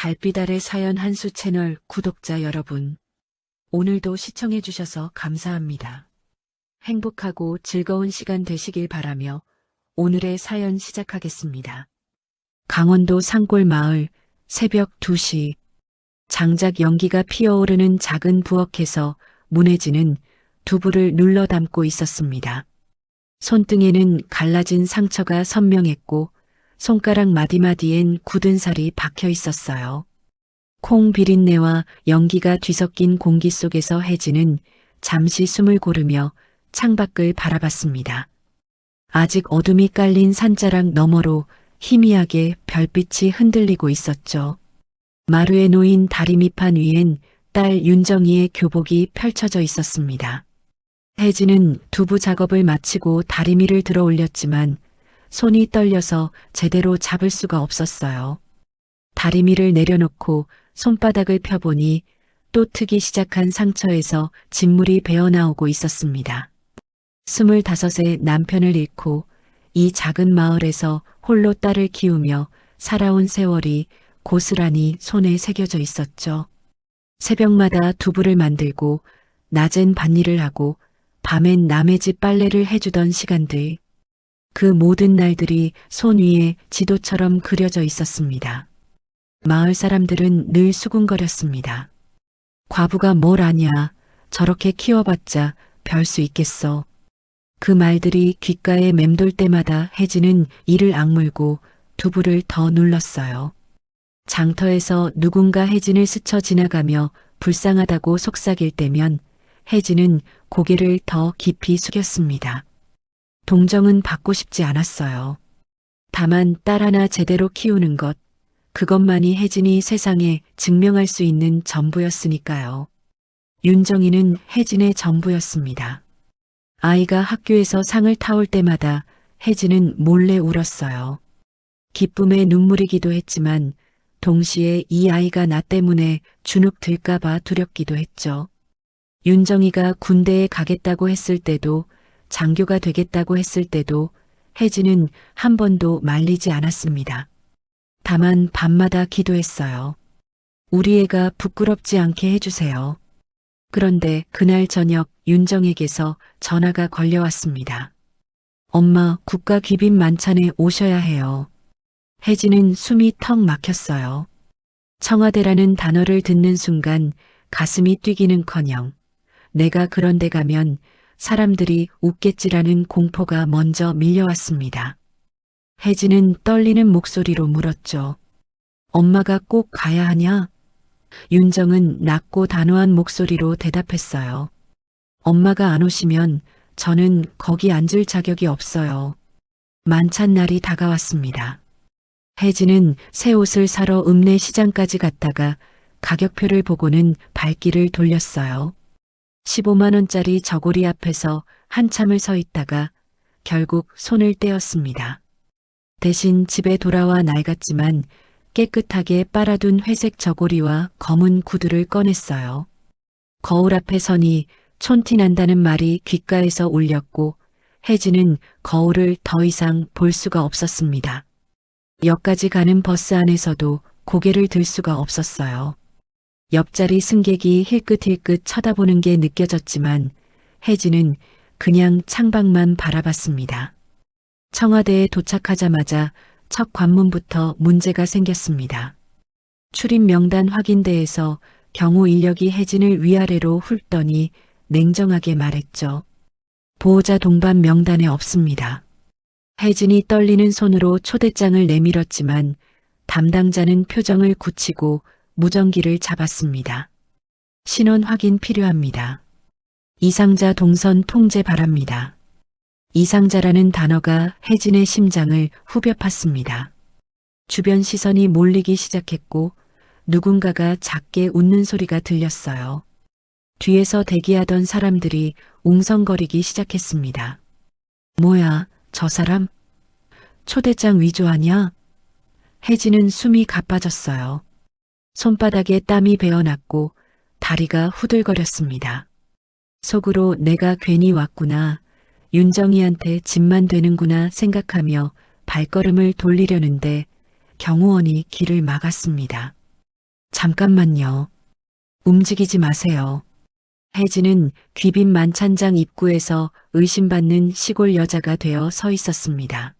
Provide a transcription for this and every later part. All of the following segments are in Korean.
달빛 아래 사연 한수 채널 구독자 여러분, 오늘도 시청해주셔서 감사합니다. 행복하고 즐거운 시간 되시길 바라며 오늘의 사연 시작하겠습니다. 강원도 산골 마을 새벽 2시 장작 연기가 피어오르는 작은 부엌에서 문혜진은 두부를 눌러 담고 있었습니다. 손등에는 갈라진 상처가 선명했고 손가락 마디마디엔 굳은 살이 박혀 있었어요. 콩 비린내와 연기가 뒤섞인 공기 속에서 혜진은 잠시 숨을 고르며 창밖을 바라봤습니다. 아직 어둠이 깔린 산자락 너머로 희미하게 별빛이 흔들리고 있었죠. 마루에 놓인 다리미판 위엔 딸 윤정이의 교복이 펼쳐져 있었습니다. 혜진은 두부 작업을 마치고 다리미를 들어 올렸지만 손이 떨려서 제대로 잡을 수가 없었어요. 다리미를 내려놓고 손바닥을 펴보니 또 트기 시작한 상처에서 진물이 배어나오고 있었습니다. 25세 남편을 잃고 이 작은 마을에서 홀로 딸을 키우며 살아온 세월이 고스란히 손에 새겨져 있었죠. 새벽마다 두부를 만들고 낮엔 밭일을 하고 밤엔 남의 집 빨래를 해주던 시간들. 그 모든 날들이 손 위에 지도처럼 그려져 있었습니다. 마을 사람들은 늘 수군거렸습니다. 과부가 뭘 아냐, 저렇게 키워봤자 별 수 있겠어. 그 말들이 귓가에 맴돌 때마다 혜진은 이를 악물고 두부를 더 눌렀어요. 장터에서 누군가 혜진을 스쳐 지나가며 불쌍하다고 속삭일 때면 혜진은 고개를 더 깊이 숙였습니다. 동정은 받고 싶지 않았어요. 다만 딸 하나 제대로 키우는 것, 그것만이 혜진이 세상에 증명할 수 있는 전부였으니까요. 윤정이는 혜진의 전부였습니다. 아이가 학교에서 상을 타올 때마다 혜진은 몰래 울었어요. 기쁨의 눈물이기도 했지만 동시에 이 아이가 나 때문에 주눅 들까봐 두렵기도 했죠. 윤정이가 군대에 가겠다고 했을 때도 장교가 되겠다고 했을 때도 혜진은 한 번도 말리지 않았습니다. 다만 밤마다 기도했어요. 우리 애가 부끄럽지 않게 해주세요. 그런데 그날 저녁 윤정에게서 전화가 걸려왔습니다. 엄마, 국가 귀빈 만찬에 오셔야 해요. 혜진은 숨이 턱 막혔어요. 청와대라는 단어를 듣는 순간 가슴이 뛰기는커녕 내가 그런 데 가면 사람들이 웃겠지라는 공포가 먼저 밀려왔습니다. 혜진은 떨리는 목소리로 물었죠. 엄마가 꼭 가야 하냐? 윤정은 낮고 단호한 목소리로 대답했어요. 엄마가 안 오시면 저는 거기 앉을 자격이 없어요. 만찬 날이 다가왔습니다. 혜진은 새 옷을 사러 읍내 시장까지 갔다가 가격표를 보고는 발길을 돌렸어요. 15만 원짜리 저고리 앞에서 한참을 서 있다가 결국 손을 떼었습니다. 대신 집에 돌아와 낡았지만 깨끗하게 빨아둔 회색 저고리와 검은 구두를 꺼냈어요. 거울 앞에 서니 촌티 난다는 말이 귓가에서 울렸고 혜진은 거울을 더 이상 볼 수가 없었습니다. 역까지 가는 버스 안에서도 고개를 들 수가 없었어요. 옆자리 승객이 힐끗힐끗 쳐다보는 게 느껴졌지만 혜진은 그냥 창밖만 바라봤습니다. 청와대에 도착하자마자 첫 관문부터 문제가 생겼습니다. 출입 명단 확인대에서 경호 인력이 혜진을 위아래로 훑더니 냉정하게 말했죠. 보호자 동반 명단에 없습니다. 혜진이 떨리는 손으로 초대장을 내밀었지만 담당자는 표정을 굳히고 무전기를 잡았습니다. 신원 확인 필요합니다. 이상자 동선 통제 바랍니다. 이상자라는 단어가 혜진의 심장을 후벼 팠습니다. 주변 시선이 몰리기 시작했고 누군가가 작게 웃는 소리가 들렸어요. 뒤에서 대기하던 사람들이 웅성거리기 시작했습니다. 뭐야, 저 사람? 초대장 위조하냐? 혜진은 숨이 가빠졌어요. 손바닥에 땀이 배어났고 다리가 후들거렸습니다. 속으로 내가 괜히 왔구나. 윤정이한테 짐만 되는구나 생각하며 발걸음을 돌리려는데 경호원이 길을 막았습니다. 잠깐만요. 움직이지 마세요. 혜진은 귀빈 만찬장 입구에서 의심받는 시골 여자가 되어 서 있었습니다.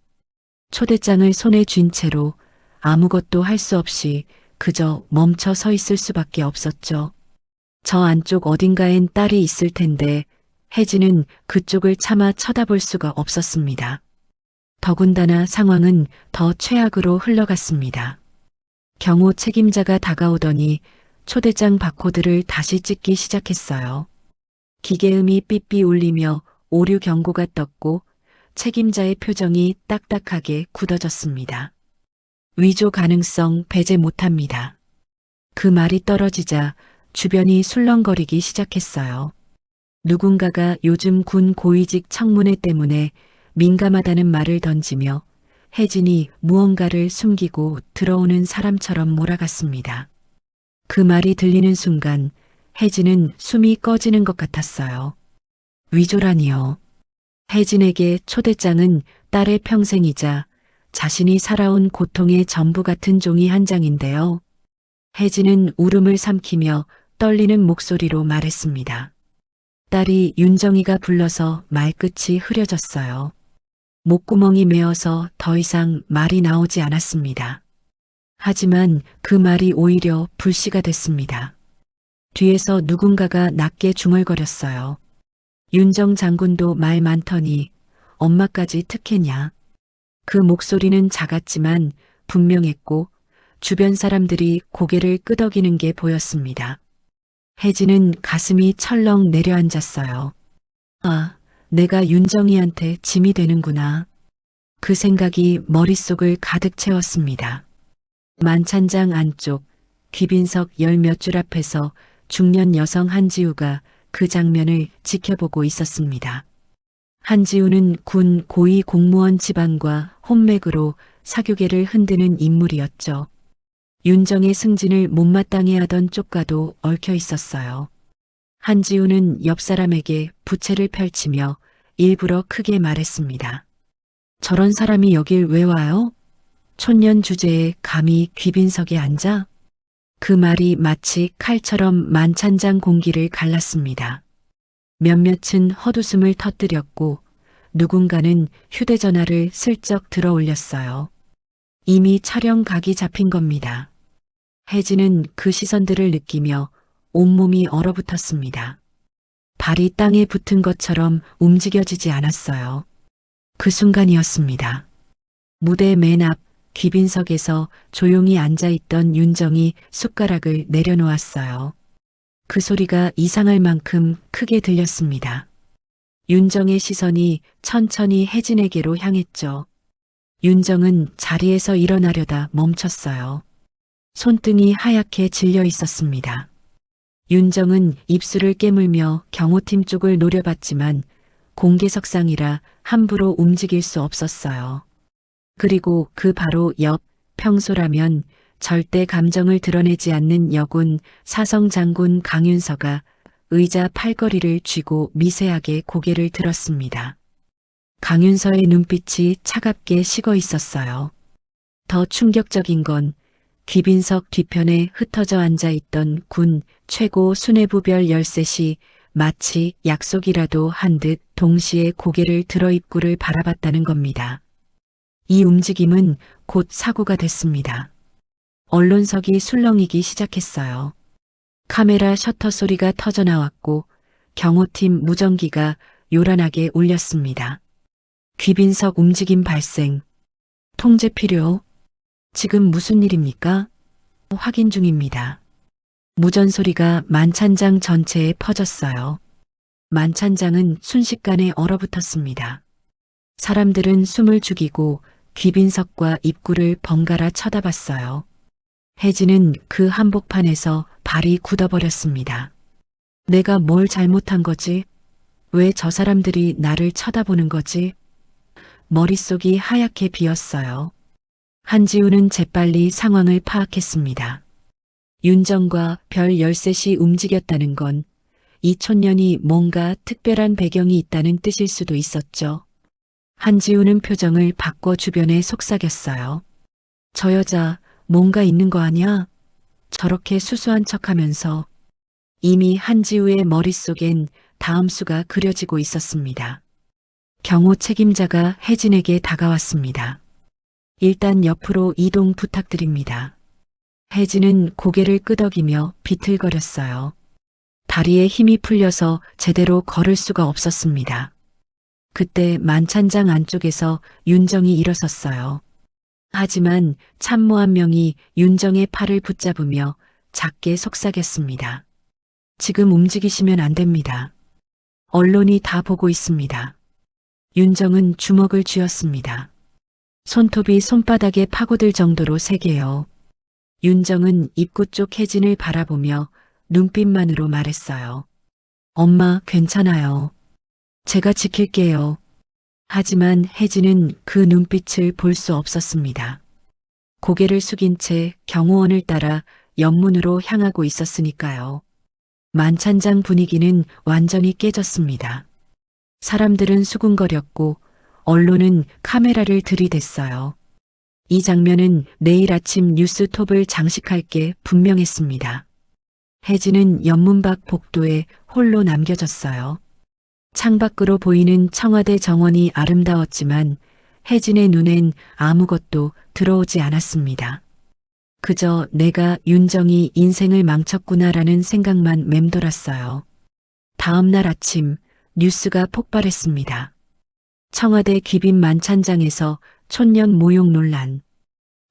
초대장을 손에 쥔 채로 아무것도 할 수 없이 그저 멈춰 서 있을 수밖에 없었죠. 저 안쪽 어딘가엔 딸이 있을 텐데 혜진은 그쪽을 차마 쳐다볼 수가 없었습니다. 더군다나 상황은 더 최악으로 흘러갔습니다. 경호 책임자가 다가오더니 초대장 바코드를 다시 찍기 시작했어요. 기계음이 삐삐 울리며 오류 경고가 떴고 책임자의 표정이 딱딱하게 굳어졌습니다. 위조 가능성 배제 못합니다. 그 말이 떨어지자 주변이 술렁거리기 시작했어요. 누군가가 요즘 군 고위직 청문회 때문에 민감하다는 말을 던지며 혜진이 무언가를 숨기고 들어오는 사람처럼 몰아갔습니다. 그 말이 들리는 순간 혜진은 숨이 꺼지는 것 같았어요. 위조라니요. 혜진에게 초대장은 딸의 평생이자 자신이 살아온 고통의 전부 같은 종이 한 장인데요. 혜진은 울음을 삼키며 떨리는 목소리로 말했습니다. 딸이 윤정이가 불러서 말끝이 흐려졌어요. 목구멍이 메어서 더 이상 말이 나오지 않았습니다. 하지만 그 말이 오히려 불씨가 됐습니다. 뒤에서 누군가가 낮게 중얼거렸어요. 윤정 장군도 말 많더니 엄마까지 특혜냐. 그 목소리는 작았지만 분명했고 주변 사람들이 고개를 끄덕이는 게 보였습니다. 혜진은 가슴이 철렁 내려앉았어요. 아, 내가 윤정이한테 짐이 되는구나. 그 생각이 머릿속을 가득 채웠습니다. 만찬장 안쪽 귀빈석 열 몇 줄 앞에서 중년 여성 한지우가 그 장면을 지켜보고 있었습니다. 한지우는 군 고위 공무원 집안과 혼맥으로 사교계를 흔드는 인물이었죠. 윤정의 승진을 못마땅해 하던 쪽과도 얽혀 있었어요. 한지우는 옆 사람에게 부채를 펼치며 일부러 크게 말했습니다. 저런 사람이 여길 왜 와요? 촌년 주제에 감히 귀빈석에 앉아? 그 말이 마치 칼처럼 만찬장 공기를 갈랐습니다. 몇몇은 헛웃음을 터뜨렸고 누군가는 휴대전화를 슬쩍 들어 올렸어요. 이미 촬영 각이 잡힌 겁니다. 혜진은 그 시선들을 느끼며 온몸이 얼어붙었습니다. 발이 땅에 붙은 것처럼 움직여지지 않았어요. 그 순간이었습니다. 무대 맨 앞 귀빈석에서 조용히 앉아있던 윤정이 숟가락을 내려놓았어요. 그 소리가 이상할 만큼 크게 들렸습니다. 윤정의 시선이 천천히 혜진에게로 향했죠. 윤정은 자리에서 일어나려다 멈췄어요. 손등이 하얗게 질려 있었습니다. 윤정은 입술을 깨물며 경호팀 쪽을 노려봤지만 공개석상이라 함부로 움직일 수 없었어요. 그리고 그 바로 옆 평소라면 절대 감정을 드러내지 않는 여군 사성장군 강윤서가 의자 팔걸이를 쥐고 미세하게 고개를 들었습니다. 강윤서의 눈빛이 차갑게 식어 있었어요. 더 충격적인 건 귀빈석 뒤편에 흩어져 앉아 있던 군 최고 수뇌부별 열셋이 마치 약속이라도 한 듯 동시에 고개를 들어 입구를 바라봤다는 겁니다. 이 움직임은 곧 사고가 됐습니다. 언론석이 술렁이기 시작했어요. 카메라 셔터 소리가 터져나왔고 경호팀 무전기가 요란하게 울렸습니다. 귀빈석 움직임 발생. 통제 필요. 지금 무슨 일입니까? 확인 중입니다. 무전 소리가 만찬장 전체에 퍼졌어요. 만찬장은 순식간에 얼어붙었습니다. 사람들은 숨을 죽이고 귀빈석과 입구를 번갈아 쳐다봤어요. 혜진은 그 한복판에서 발이 굳어버렸습니다. 내가 뭘 잘못한 거지? 왜 저 사람들이 나를 쳐다보는 거지? 머릿속이 하얗게 비었어요. 한지우는 재빨리 상황을 파악했습니다. 윤정과 별 열셋이 움직였다는 건 이 촌년이 뭔가 특별한 배경이 있다는 뜻일 수도 있었죠. 한지우는 표정을 바꿔 주변에 속삭였어요. 저 여자 뭔가 있는 거 아냐? 저렇게 수수한 척하면서 이미 한지우의 머릿속엔 다음 수가 그려지고 있었습니다. 경호 책임자가 혜진에게 다가왔습니다. 일단 옆으로 이동 부탁드립니다. 혜진은 고개를 끄덕이며 비틀거렸어요. 다리에 힘이 풀려서 제대로 걸을 수가 없었습니다. 그때 만찬장 안쪽에서 윤정이 일어섰어요. 하지만 참모 한 명이 윤정의 팔을 붙잡으며 작게 속삭였습니다. 지금 움직이시면 안 됩니다. 언론이 다 보고 있습니다. 윤정은 주먹을 쥐었습니다. 손톱이 손바닥에 파고들 정도로 세게요. 윤정은 입구 쪽 혜진을 바라보며 눈빛만으로 말했어요. 엄마, 괜찮아요. 제가 지킬게요. 하지만 혜진은 그 눈빛을 볼 수 없었습니다. 고개를 숙인 채 경호원을 따라 옆문으로 향하고 있었으니까요. 만찬장 분위기는 완전히 깨졌습니다. 사람들은 수군거렸고 언론은 카메라를 들이댔어요. 이 장면은 내일 아침 뉴스톱을 장식할 게 분명했습니다. 혜진은 연문 밖 복도에 홀로 남겨졌어요. 창밖으로 보이는 청와대 정원이 아름다웠지만 혜진의 눈엔 아무것도 들어오지 않았습니다. 그저 내가 윤정이 인생을 망쳤구나라는 생각만 맴돌았어요. 다음 날 아침 뉴스가 폭발했습니다. 청와대 귀빈 만찬장에서 촌년 모욕 논란.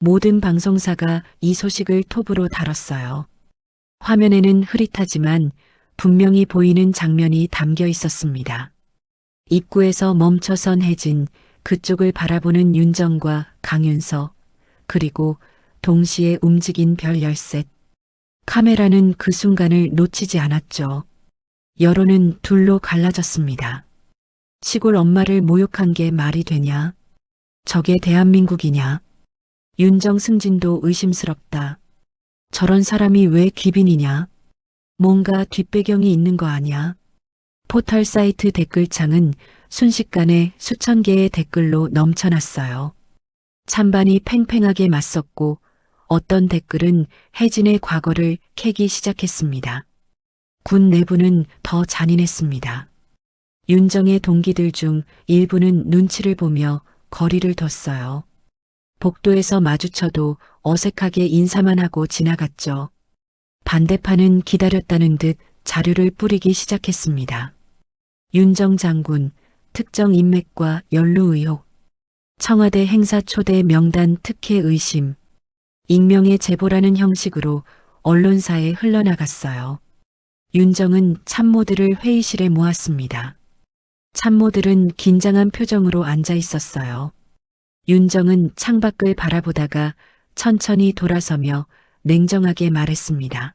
모든 방송사가 이 소식을 톱으로 다뤘어요. 화면에는 흐릿하지만 분명히 보이는 장면이 담겨 있었습니다. 입구에서 멈춰선 혜진, 그쪽을 바라보는 윤정과 강윤서, 그리고 동시에 움직인 별 13. 카메라는 그 순간을 놓치지 않았죠. 여론은 둘로 갈라졌습니다. 시골 엄마를 모욕한 게 말이 되냐? 저게 대한민국이냐? 윤정 승진도 의심스럽다. 저런 사람이 왜 귀빈이냐? 뭔가 뒷배경이 있는 거 아니야? 포털 사이트 댓글창은 순식간에 수천 개의 댓글로 넘쳐났어요. 찬반이 팽팽하게 맞섰고 어떤 댓글은 혜진의 과거를 캐기 시작했습니다. 군 내부는 더 잔인했습니다. 윤정의 동기들 중 일부는 눈치를 보며 거리를 뒀어요. 복도에서 마주쳐도 어색하게 인사만 하고 지나갔죠. 반대파는 기다렸다는 듯 자료를 뿌리기 시작했습니다. 윤정 장군, 특정 인맥과 연루 의혹, 청와대 행사 초대 명단 특혜 의심, 익명의 제보라는 형식으로 언론사에 흘러나갔어요. 윤정은 참모들을 회의실에 모았습니다. 참모들은 긴장한 표정으로 앉아 있었어요. 윤정은 창밖을 바라보다가 천천히 돌아서며 냉정하게 말했습니다.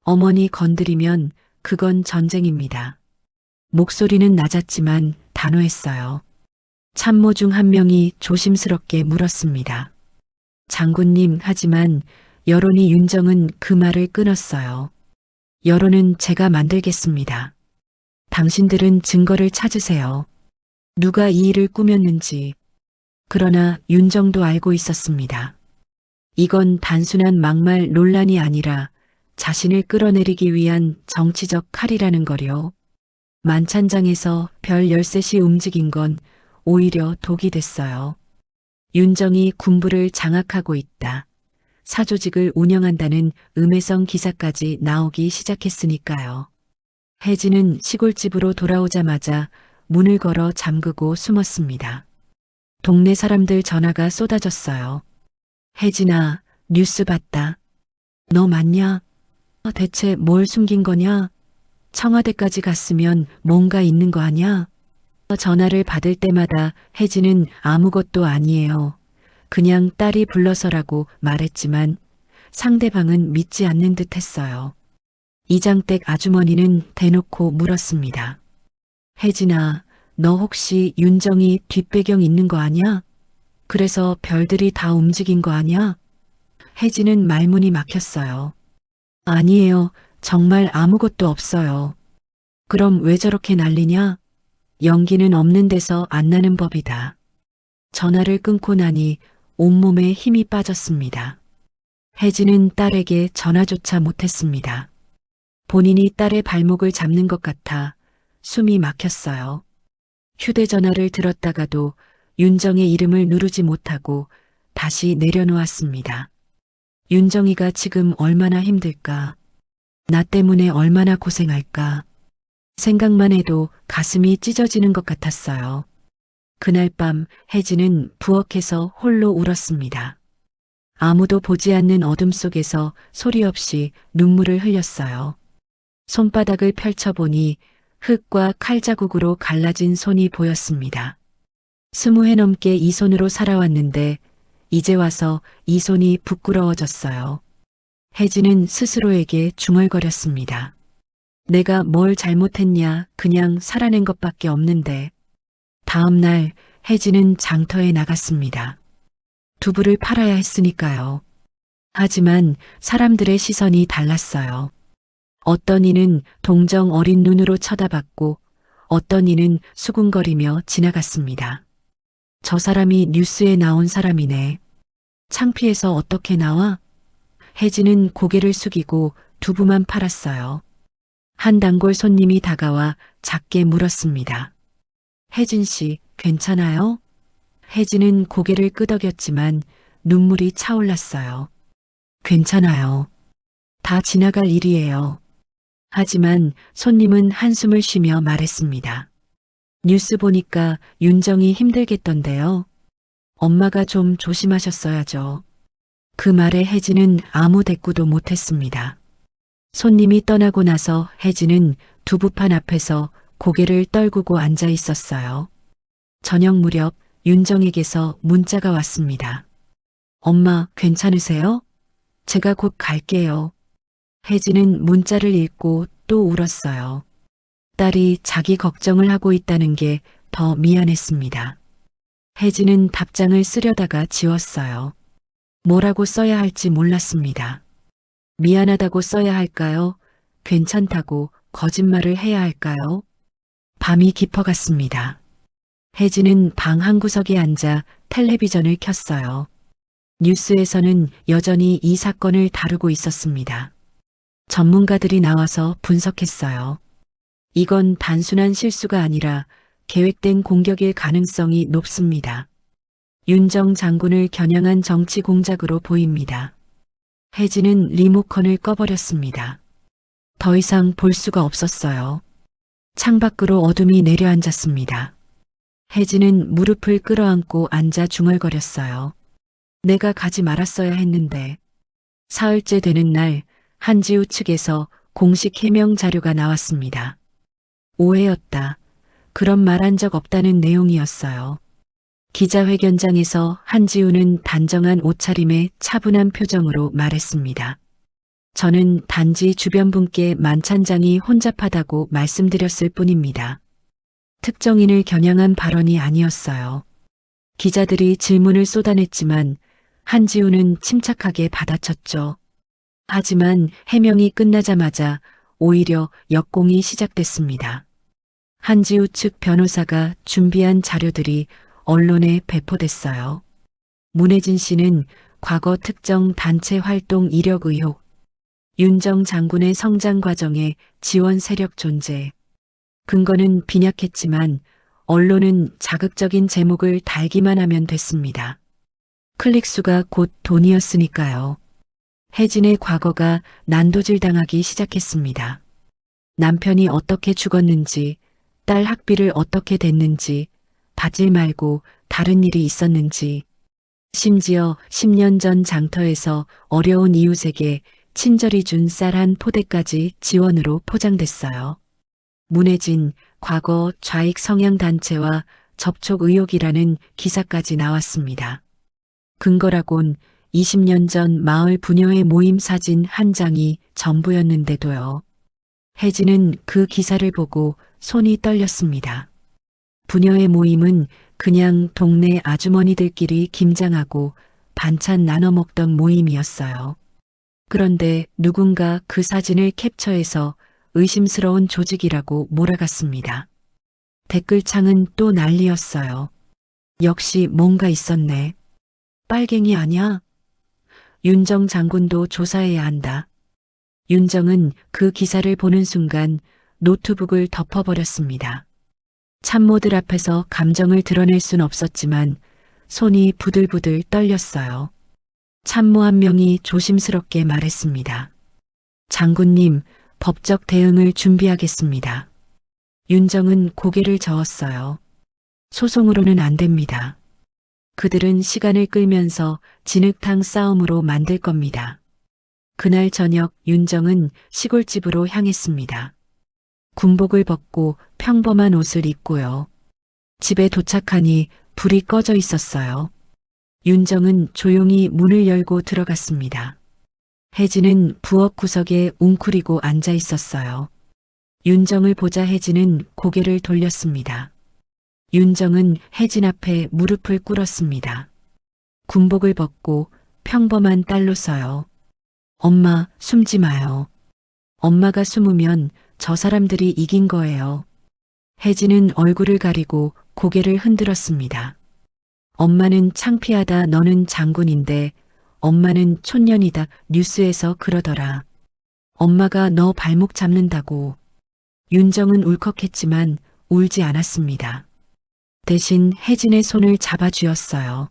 어머니 건드리면 그건 전쟁입니다. 목소리는 낮았지만 단호했어요. 참모 중 한 명이 조심스럽게 물었습니다. 장군님, 하지만 여론이 윤정은 그 말을 끊었어요. 여론은 제가 만들겠습니다. 당신들은 증거를 찾으세요. 누가 이 일을 꾸몄는지. 그러나 윤정도 알고 있었습니다. 이건 단순한 막말 논란이 아니라 자신을 끌어내리기 위한 정치적 칼이라는 거요. 만찬장에서 별 13시 움직인 건 오히려 독이 됐어요. 윤정이 군부를 장악하고 있다. 사조직을 운영한다는 음해성 기사까지 나오기 시작했으니까요. 혜진은 시골집으로 돌아오자마자 문을 걸어 잠그고 숨었습니다. 동네 사람들 전화가 쏟아졌어요. 혜진아, 뉴스 봤다. 너 맞냐? 대체 뭘 숨긴 거냐? 청와대까지 갔으면 뭔가 있는 거 아냐? 전화를 받을 때마다 혜진은 아무것도 아니에요. 그냥 딸이 불러서라고 말했지만 상대방은 믿지 않는 듯 했어요. 이장댁 아주머니는 대놓고 물었습니다. 혜진아, 너 혹시 윤정이 뒷배경 있는 거 아냐? 그래서 별들이 다 움직인 거 아냐? 혜진은 말문이 막혔어요. 아니에요. 정말 아무것도 없어요. 그럼 왜 저렇게 난리냐? 연기는 없는 데서 안 나는 법이다. 전화를 끊고 나니 온몸에 힘이 빠졌습니다. 혜진은 딸에게 전화조차 못했습니다. 본인이 딸의 발목을 잡는 것 같아 숨이 막혔어요. 휴대전화를 들었다가도 윤정의 이름을 누르지 못하고 다시 내려놓았습니다. 윤정이가 지금 얼마나 힘들까? 나 때문에 얼마나 고생할까? 생각만 해도 가슴이 찢어지는 것 같았어요. 그날 밤 혜진은 부엌에서 홀로 울었습니다. 아무도 보지 않는 어둠 속에서 소리 없이 눈물을 흘렸어요. 손바닥을 펼쳐보니 흙과 칼자국으로 갈라진 손이 보였습니다. 20해 넘게 이 손으로 살아왔는데 이제 와서 이 손이 부끄러워졌어요. 혜진은 스스로에게 중얼거렸습니다. 내가 뭘 잘못했냐, 그냥 살아낸 것밖에 없는데. 다음 날 혜진은 장터에 나갔습니다. 두부를 팔아야 했으니까요. 하지만 사람들의 시선이 달랐어요. 어떤 이는 동정 어린 눈으로 쳐다봤고 어떤 이는 수군거리며 지나갔습니다. 저 사람이 뉴스에 나온 사람이네. 창피해서 어떻게 나와? 혜진은 고개를 숙이고 두부만 팔았어요. 한 단골 손님이 다가와 작게 물었습니다. 혜진 씨, 괜찮아요? 혜진은 고개를 끄덕였지만 눈물이 차올랐어요. 괜찮아요. 다 지나갈 일이에요. 하지만 손님은 한숨을 쉬며 말했습니다. 뉴스 보니까 윤정이 힘들겠던데요. 엄마가 좀 조심하셨어야죠. 그 말에 혜진은 아무 대꾸도 못했습니다. 손님이 떠나고 나서 혜진은 두부판 앞에서 고개를 떨구고 앉아 있었어요. 저녁 무렵 윤정에게서 문자가 왔습니다. 엄마, 괜찮으세요? 제가 곧 갈게요. 혜진은 문자를 읽고 또 울었어요. 딸이 자기 걱정을 하고 있다는 게 더 미안했습니다. 혜진은 답장을 쓰려다가 지웠어요. 뭐라고 써야 할지 몰랐습니다. 미안하다고 써야 할까요? 괜찮다고 거짓말을 해야 할까요? 밤이 깊어갔습니다. 혜진은 방 한구석에 앉아 텔레비전을 켰어요. 뉴스에서는 여전히 이 사건을 다루고 있었습니다. 전문가들이 나와서 분석했어요. 이건 단순한 실수가 아니라 계획된 공격일 가능성이 높습니다. 윤정 장군을 겨냥한 정치 공작으로 보입니다. 혜진은 리모컨을 꺼버렸습니다. 더 이상 볼 수가 없었어요. 창밖으로 어둠이 내려앉았습니다. 혜진은 무릎을 끌어안고 앉아 중얼거렸어요. 내가 가지 말았어야 했는데. 사흘째 되는 날 한지우 측에서 공식 해명 자료가 나왔습니다. 오해였다. 그런 말 한 적 없다는 내용이었어요. 기자회견장에서 한지우는 단정한 옷차림에 차분한 표정으로 말했습니다. 저는 단지 주변 분께 만찬장이 혼잡하다고 말씀드렸을 뿐입니다. 특정인을 겨냥한 발언이 아니었어요. 기자들이 질문을 쏟아냈지만 한지우는 침착하게 받아쳤죠. 하지만 해명이 끝나자마자 오히려 역공이 시작됐습니다. 한지우 측 변호사가 준비한 자료들이 언론에 배포됐어요. 문혜진 씨는 과거 특정 단체 활동 이력 의혹, 윤정 장군의 성장 과정에 지원 세력 존재, 근거는 빈약했지만 언론은 자극적인 제목을 달기만 하면 됐습니다. 클릭수가 곧 돈이었으니까요. 혜진의 과거가 난도질당하기 시작했습니다. 남편이 어떻게 죽었는지, 딸 학비를 어떻게 댔는지, 밭일 말고 다른 일이 있었는지, 심지어 10년 전 장터에서 어려운 이웃에게 친절히 준 쌀 한 포대까지 지원으로 포장됐어요. 문혜진 과거 좌익 성향단체와 접촉 의혹이라는 기사까지 나왔습니다. 근거라곤 20년 전 마을 부녀회 모임 사진 한 장이 전부였는데도요. 혜진은 그 기사를 보고 손이 떨렸습니다. 부녀회 모임은 그냥 동네 아주머니들끼리 김장하고 반찬 나눠 먹던 모임이었어요. 그런데 누군가 그 사진을 캡처해서 의심스러운 조직이라고 몰아갔습니다. 댓글창은 또 난리였어요. 역시 뭔가 있었네. 빨갱이 아냐? 윤정 장군도 조사해야 한다. 윤정은 그 기사를 보는 순간 노트북을 덮어버렸습니다. 참모들 앞에서 감정을 드러낼 순 없었지만 손이 부들부들 떨렸어요. 참모 한 명이 조심스럽게 말했습니다. 장군님, 법적 대응을 준비하겠습니다. 윤정은 고개를 저었어요. 소송으로는 안 됩니다. 그들은 시간을 끌면서 진흙탕 싸움으로 만들 겁니다. 그날 저녁 윤정은 시골집으로 향했습니다. 군복을 벗고 평범한 옷을 입고요. 집에 도착하니 불이 꺼져 있었어요. 윤정은 조용히 문을 열고 들어갔습니다. 혜진은 부엌 구석에 웅크리고 앉아 있었어요. 윤정을 보자 혜진은 고개를 돌렸습니다. 윤정은 혜진 앞에 무릎을 꿇었습니다. 군복을 벗고 평범한 딸로서요. 엄마, 숨지 마요. 엄마가 숨으면 저 사람들이 이긴 거예요. 혜진은 얼굴을 가리고 고개를 흔들었습니다. 엄마는 창피하다. 너는 장군인데 엄마는 촌년이다. 뉴스에서 그러더라. 엄마가 너 발목 잡는다고. 윤정은 울컥했지만 울지 않았습니다. 대신 혜진의 손을 잡아쥐었어요.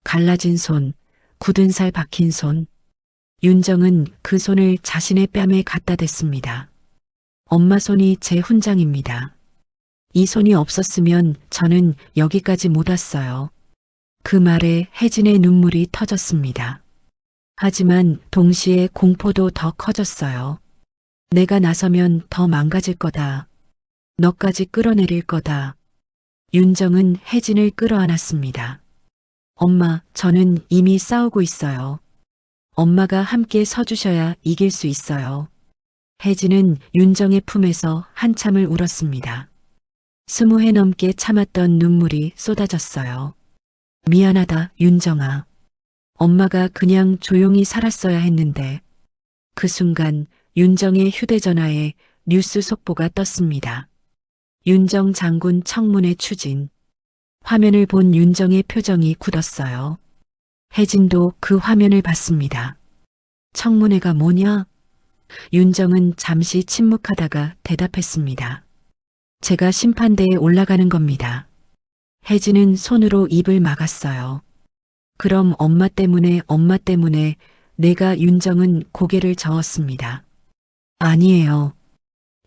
갈라진 손, 굳은 살 박힌 손. 윤정은 그 손을 자신의 뺨에 갖다 댔습니다. 엄마 손이 제 훈장입니다. 이 손이 없었으면 저는 여기까지 못 왔어요. 그 말에 혜진의 눈물이 터졌습니다. 하지만 동시에 공포도 더 커졌어요. 내가 나서면 더 망가질 거다. 너까지 끌어내릴 거다. 윤정은 혜진을 끌어안았습니다. 엄마, 저는 이미 싸우고 있어요. 엄마가 함께 서주셔야 이길 수 있어요. 혜진은 윤정의 품에서 한참을 울었습니다. 20회 넘게 참았던 눈물이 쏟아졌어요. 미안하다, 윤정아. 엄마가 그냥 조용히 살았어야 했는데. 그 순간 윤정의 휴대전화에 뉴스 속보가 떴습니다. 윤정 장군 청문회 추진. 화면을 본 윤정의 표정이 굳었어요. 혜진도 그 화면을 봤습니다. 청문회가 뭐냐? 윤정은 잠시 침묵하다가 대답했습니다. 제가 심판대에 올라가는 겁니다. 혜진은 손으로 입을 막았어요. 그럼 엄마 때문에 내가 윤정은 고개를 저었습니다. 아니에요.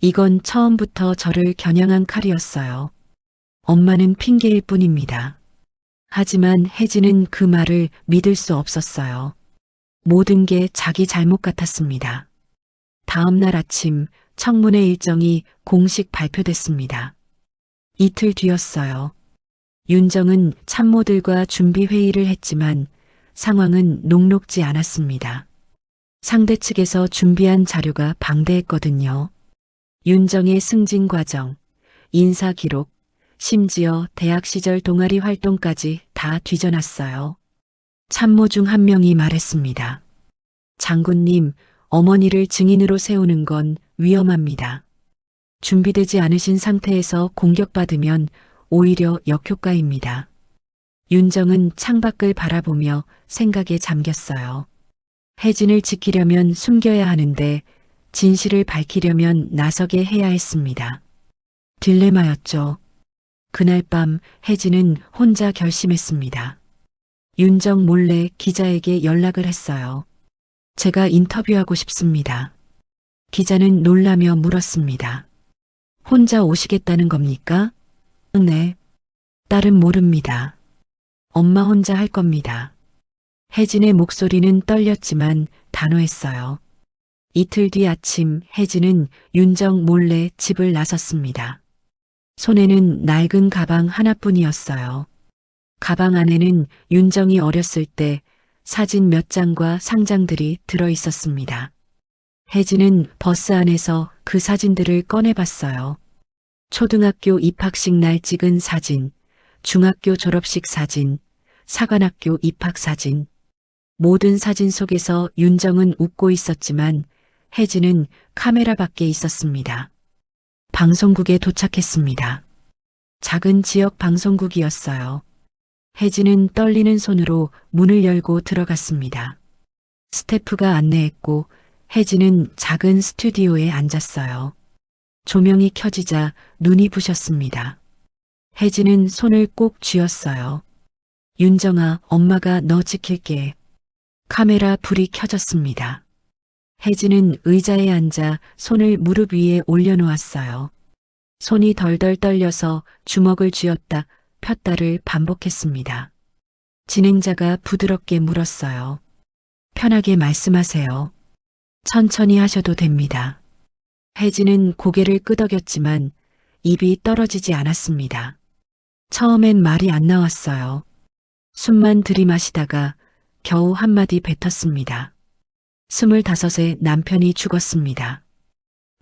이건 처음부터 저를 겨냥한 칼이었어요. 엄마는 핑계일 뿐입니다. 하지만 혜진은 그 말을 믿을 수 없었어요. 모든 게 자기 잘못 같았습니다. 다음 날 아침 청문회 일정이 공식 발표됐습니다. 이틀 뒤였어요. 윤정은 참모들과 준비 회의를 했지만 상황은 녹록지 않았습니다. 상대 측에서 준비한 자료가 방대했거든요. 윤정의 승진 과정, 인사 기록, 심지어 대학 시절 동아리 활동까지 다 뒤져놨어요. 참모 중 한 명이 말했습니다. 장군님, 어머니를 증인으로 세우는 건 위험합니다. 준비되지 않으신 상태에서 공격받으면 오히려 역효과입니다. 윤정은 창밖을 바라보며 생각에 잠겼어요. 혜진을 지키려면 숨겨야 하는데 진실을 밝히려면 나서게 해야 했습니다. 딜레마였죠. 그날 밤 혜진은 혼자 결심했습니다. 윤정 몰래 기자에게 연락을 했어요. 제가 인터뷰하고 싶습니다. 기자는 놀라며 물었습니다. 혼자 오시겠다는 겁니까? 네. 딸은 모릅니다. 엄마 혼자 할 겁니다. 혜진의 목소리는 떨렸지만 단호했어요. 이틀 뒤 아침 혜진은 윤정 몰래 집을 나섰습니다. 손에는 낡은 가방 하나뿐이었어요. 가방 안에는 윤정이 어렸을 때 사진 몇 장과 상장들이 들어 있었습니다. 혜진은 버스 안에서 그 사진들을 꺼내봤어요. 초등학교 입학식 날 찍은 사진, 중학교 졸업식 사진, 사관학교 입학 사진. 모든 사진 속에서 윤정은 웃고 있었지만 혜진은 카메라 밖에 있었습니다. 방송국에 도착했습니다. 작은 지역 방송국이었어요. 혜진은 떨리는 손으로 문을 열고 들어갔습니다. 스태프가 안내했고 혜진은 작은 스튜디오에 앉았어요. 조명이 켜지자 눈이 부셨습니다. 혜진은 손을 꼭 쥐었어요. 윤정아, 엄마가 너 지킬게. 카메라 불이 켜졌습니다. 혜진은 의자에 앉아 손을 무릎 위에 올려놓았어요. 손이 덜덜 떨려서 주먹을 쥐었다 폈다를 반복했습니다. 진행자가 부드럽게 물었어요. 편하게 말씀하세요. 천천히 하셔도 됩니다. 혜진은 고개를 끄덕였지만 입이 떨어지지 않았습니다. 처음엔 말이 안 나왔어요. 숨만 들이마시다가 겨우 한마디 뱉었습니다. 25에 남편이 죽었습니다.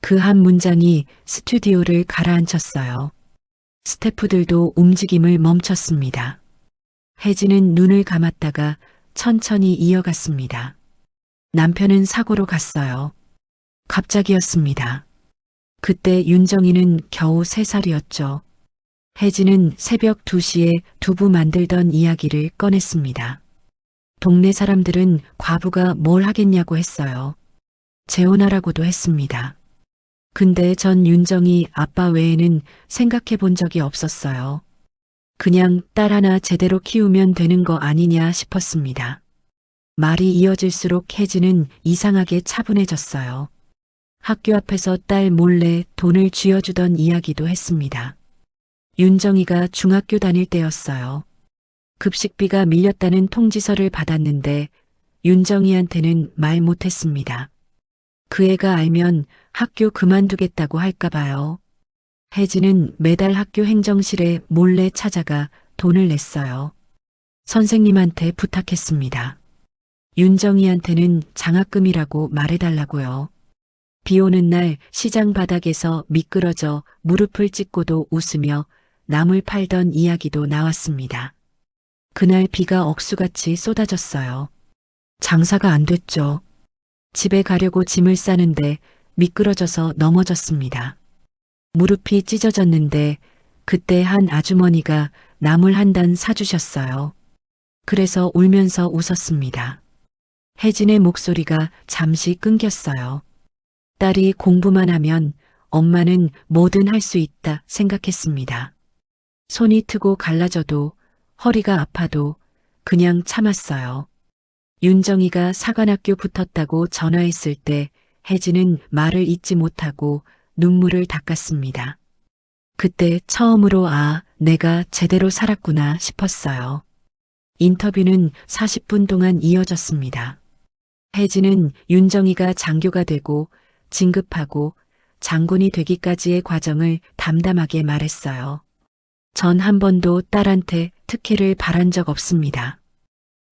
그 한 문장이 스튜디오를 가라앉혔어요. 스태프들도 움직임을 멈췄습니다. 혜진은 눈을 감았다가 천천히 이어갔습니다. 남편은 사고로 갔어요. 갑자기였습니다. 그때 윤정이는 겨우 3살이었죠. 혜진은 새벽 2시에 두부 만들던 이야기를 꺼냈습니다. 동네 사람들은 과부가 뭘 하겠냐고 했어요. 재혼하라고도 했습니다. 근데 전 윤정이 아빠 외에는 생각해 본 적이 없었어요. 그냥 딸 하나 제대로 키우면 되는 거 아니냐 싶었습니다. 말이 이어질수록 혜진은 이상하게 차분해졌어요. 학교 앞에서 딸 몰래 돈을 쥐어주던 이야기도 했습니다. 윤정이가 중학교 다닐 때였어요. 급식비가 밀렸다는 통지서를 받았는데 윤정이한테는 말 못했습니다. 그 애가 알면 학교 그만두겠다고 할까 봐요. 혜진은 매달 학교 행정실에 몰래 찾아가 돈을 냈어요. 선생님한테 부탁했습니다. 윤정이한테는 장학금이라고 말해달라고요. 비 오는 날 시장 바닥에서 미끄러져 무릎을 찢고도 웃으며 나물 팔던 이야기도 나왔습니다. 그날 비가 억수같이 쏟아졌어요. 장사가 안 됐죠. 집에 가려고 짐을 싸는데 미끄러져서 넘어졌습니다. 무릎이 찢어졌는데 그때 한 아주머니가 나물 한 단 사주셨어요. 그래서 울면서 웃었습니다. 혜진의 목소리가 잠시 끊겼어요. 딸이 공부만 하면 엄마는 뭐든 할 수 있다 생각했습니다. 손이 트고 갈라져도 허리가 아파도 그냥 참았어요. 윤정이가 사관학교 붙었다고 전화했을 때 혜진은 말을 잇지 못하고 눈물을 닦았습니다. 그때 처음으로 내가 제대로 살았구나 싶었어요. 인터뷰는 40분 동안 이어졌습니다. 혜진은 윤정이가 장교가 되고 진급하고 장군이 되기까지의 과정을 담담하게 말했어요. 전 한 번도 딸한테 특혜를 바란 적 없습니다.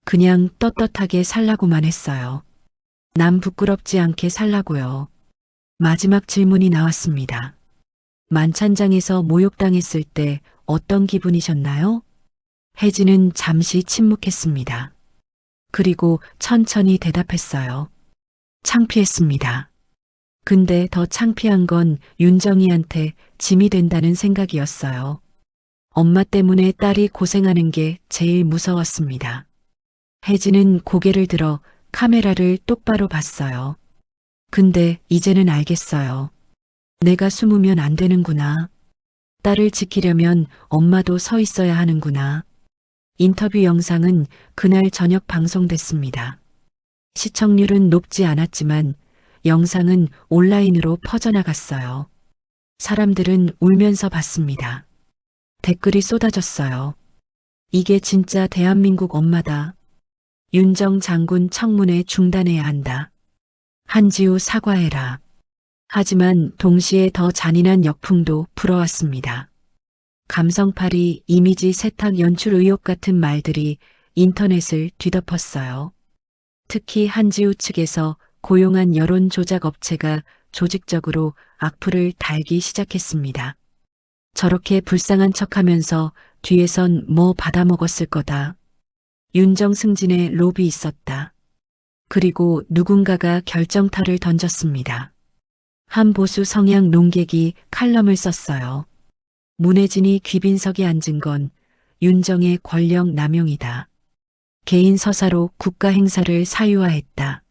그냥 떳떳하게 살라고만 했어요. 남 부끄럽지 않게 살라고요. 마지막 질문이 나왔습니다. 만찬장에서 모욕당했을 때 어떤 기분이셨나요? 혜진은 잠시 침묵했습니다. 그리고 천천히 대답했어요. 창피했습니다. 근데 더 창피한 건 윤정이한테 짐이 된다는 생각이었어요. 엄마 때문에 딸이 고생하는 게 제일 무서웠습니다. 혜진은 고개를 들어 카메라를 똑바로 봤어요. 근데 이제는 알겠어요. 내가 숨으면 안 되는구나. 딸을 지키려면 엄마도 서 있어야 하는구나. 인터뷰 영상은 그날 저녁 방송됐습니다. 시청률은 높지 않았지만 영상은 온라인으로 퍼져나갔어요. 사람들은 울면서 봤습니다. 댓글이 쏟아졌어요. 이게 진짜 대한민국 엄마다. 윤정 장군 청문회 중단해야 한다. 한지우 사과해라. 하지만 동시에 더 잔인한 역풍도 불어왔습니다. 감성팔이, 이미지 세탁, 연출 의혹 같은 말들이 인터넷을 뒤덮었어요. 특히 한지우 측에서 고용한 여론 조작 업체가 조직적으로 악플을 달기 시작했습니다. 저렇게 불쌍한 척하면서 뒤에선 뭐 받아먹었을 거다. 윤정 승진에 롭이 있었다. 그리고 누군가가 결정타를 던졌습니다. 한 보수 성향 농객이 칼럼을 썼어요. 문혜진이 귀빈석에 앉은 건 윤정의 권력 남용이다. 개인 서사로 국가 행사를 사유화했다.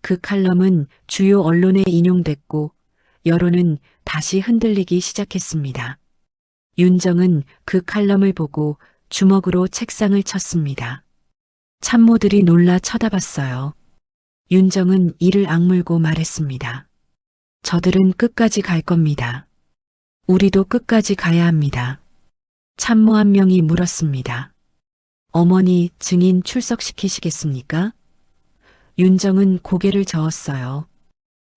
그 칼럼은 주요 언론에 인용됐고 여론은 다시 흔들리기 시작했습니다. 윤정은 그 칼럼을 보고 주먹으로 책상을 쳤습니다. 참모들이 놀라 쳐다봤어요. 윤정은 이를 악물고 말했습니다. 저들은 끝까지 갈 겁니다. 우리도 끝까지 가야 합니다. 참모 한 명이 물었습니다. 어머니 증인 출석시키시겠습니까? 윤정은 고개를 저었어요.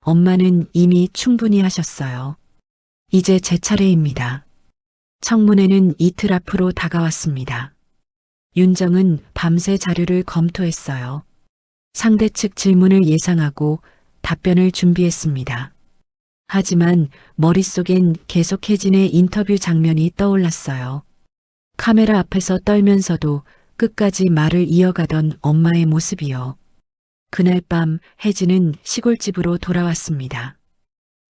엄마는 이미 충분히 하셨어요. 이제 제 차례입니다. 청문회는 이틀 앞으로 다가왔습니다. 윤정은 밤새 자료를 검토했어요. 상대 측 질문을 예상하고 답변을 준비했습니다. 하지만 머릿속엔 계속 혜진의 인터뷰 장면이 떠올랐어요. 카메라 앞에서 떨면서도 끝까지 말을 이어가던 엄마의 모습이요. 그날 밤 혜진은 시골집으로 돌아왔습니다.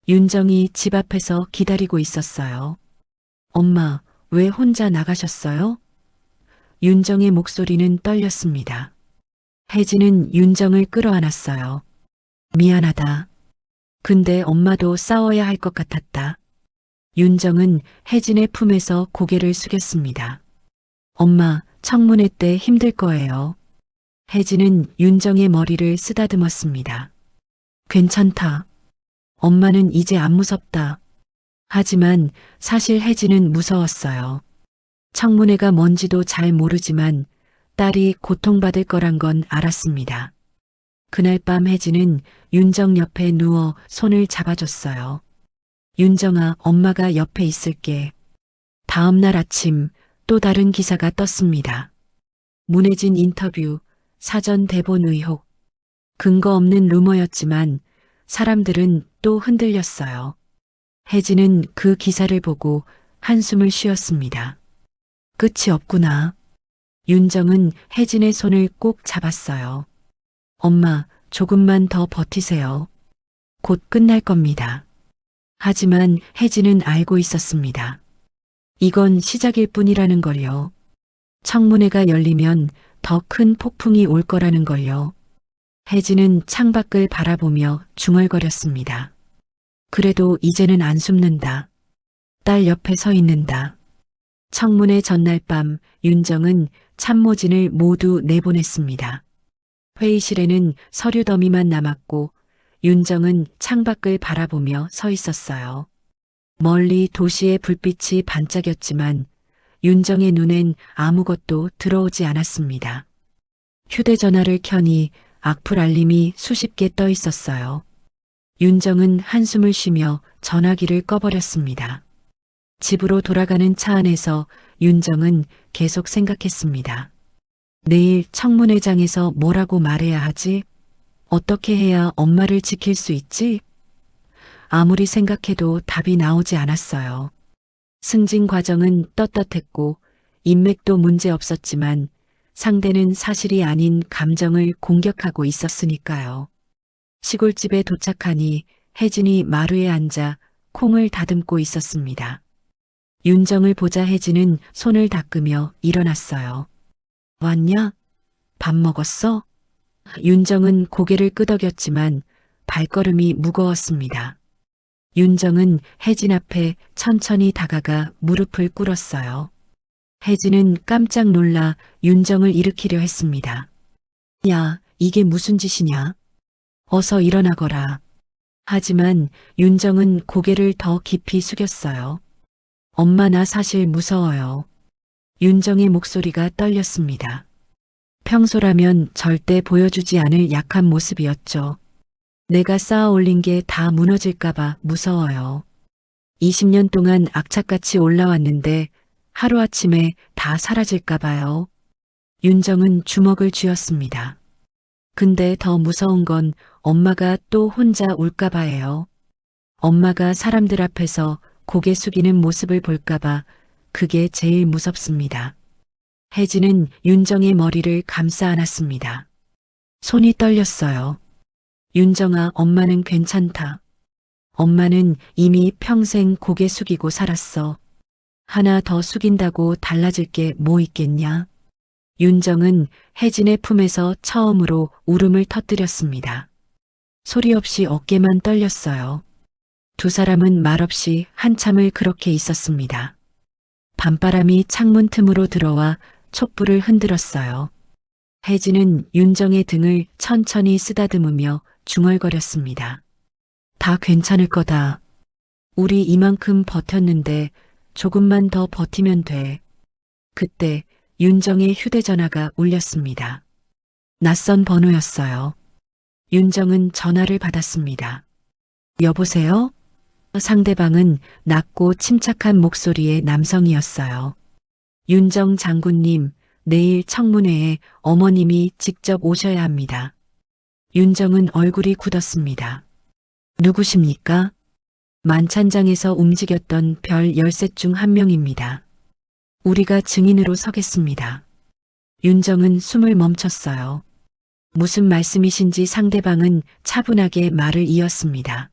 윤정이 집 앞에서 기다리고 있었어요. 엄마, 왜 혼자 나가셨어요? 윤정의 목소리는 떨렸습니다. 혜진은 윤정을 끌어안았어요. 미안하다. 근데 엄마도 싸워야 할 것 같았다. 윤정은 혜진의 품에서 고개를 숙였습니다. 엄마, 청문회 때 힘들 거예요. 혜진은 윤정의 머리를 쓰다듬었습니다. 괜찮다. 엄마는 이제 안 무섭다. 하지만 사실 혜진은 무서웠어요. 청문회가 뭔지도 잘 모르지만 딸이 고통받을 거란 건 알았습니다. 그날 밤 혜진은 윤정 옆에 누워 손을 잡아줬어요. 윤정아, 엄마가 옆에 있을게. 다음 날 아침 또 다른 기사가 떴습니다. 문혜진 인터뷰, 사전 대본 의혹. 근거 없는 루머였지만 사람들은 또 흔들렸어요. 혜진은 그 기사를 보고 한숨을 쉬었습니다. 끝이 없구나. 윤정은 혜진의 손을 꼭 잡았어요. 엄마, 조금만 더 버티세요. 곧 끝날 겁니다. 하지만 혜진은 알고 있었습니다. 이건 시작일 뿐이라는 걸요. 청문회가 열리면 더 큰 폭풍이 올 거라는 걸요. 혜진은 창밖을 바라보며 중얼거렸습니다. 그래도 이제는 안 숨는다. 딸 옆에 서 있는다. 청문회 전날 밤 윤정은 참모진을 모두 내보냈습니다. 회의실에는 서류 더미만 남았고 윤정은 창밖을 바라보며 서 있었어요. 멀리 도시의 불빛이 반짝였지만 윤정의 눈엔 아무것도 들어오지 않았습니다. 휴대전화를 켜니 악플 알림이 수십 개 떠 있었어요. 윤정은 한숨을 쉬며 전화기를 꺼버렸습니다. 집으로 돌아가는 차 안에서 윤정은 계속 생각했습니다. 내일 청문회장에서 뭐라고 말해야 하지? 어떻게 해야 엄마를 지킬 수 있지? 아무리 생각해도 답이 나오지 않았어요. 승진 과정은 떳떳했고 인맥도 문제 없었지만 상대는 사실이 아닌 감정을 공격하고 있었으니까요. 시골집에 도착하니 혜진이 마루에 앉아 콩을 다듬고 있었습니다. 윤정을 보자 혜진은 손을 닦으며 일어났어요. 왔냐? 밥 먹었어? 윤정은 고개를 끄덕였지만 발걸음이 무거웠습니다. 윤정은 혜진 앞에 천천히 다가가 무릎을 꿇었어요. 혜진은 깜짝 놀라 윤정을 일으키려 했습니다. 야, 이게 무슨 짓이냐? 어서 일어나거라. 하지만 윤정은 고개를 더 깊이 숙였어요. 엄마, 나 사실 무서워요. 윤정의 목소리가 떨렸습니다. 평소라면 절대 보여주지 않을 약한 모습이었죠. 내가 쌓아 올린 게 다 무너질까봐 무서워요. 20년 동안 악착같이 올라왔는데 하루아침에 다 사라질까봐요. 윤정은 주먹을 쥐었습니다. 근데 더 무서운 건 엄마가 또 혼자 울까봐예요. 엄마가 사람들 앞에서 고개 숙이는 모습을 볼까봐 그게 제일 무섭습니다. 혜진은 윤정의 머리를 감싸 안았습니다. 손이 떨렸어요. 윤정아, 엄마는 괜찮다. 엄마는 이미 평생 고개 숙이고 살았어. 하나 더 숙인다고 달라질 게 뭐 있겠냐? 윤정은 혜진의 품에서 처음으로 울음을 터뜨렸습니다. 소리 없이 어깨만 떨렸어요. 두 사람은 말없이 한참을 그렇게 있었습니다. 밤바람이 창문 틈으로 들어와 촛불을 흔들었어요. 혜진은 윤정의 등을 천천히 쓰다듬으며 중얼거렸습니다. 다 괜찮을 거다. 우리 이만큼 버텼는데 조금만 더 버티면 돼. 그때 윤정의 휴대전화가 울렸습니다. 낯선 번호였어요. 윤정은 전화를 받았습니다. 여보세요? 상대방은 낮고 침착한 목소리의 남성이었어요. 윤정 장군님, 내일 청문회에 어머님이 직접 오셔야 합니다. 윤정은 얼굴이 굳었습니다. 누구십니까? 만찬장에서 움직였던 별 13 중 한 명입니다. 우리가 증인으로 서겠습니다. 윤정은 숨을 멈췄어요. 무슨 말씀이신지 상대방은 차분하게 말을 이었습니다.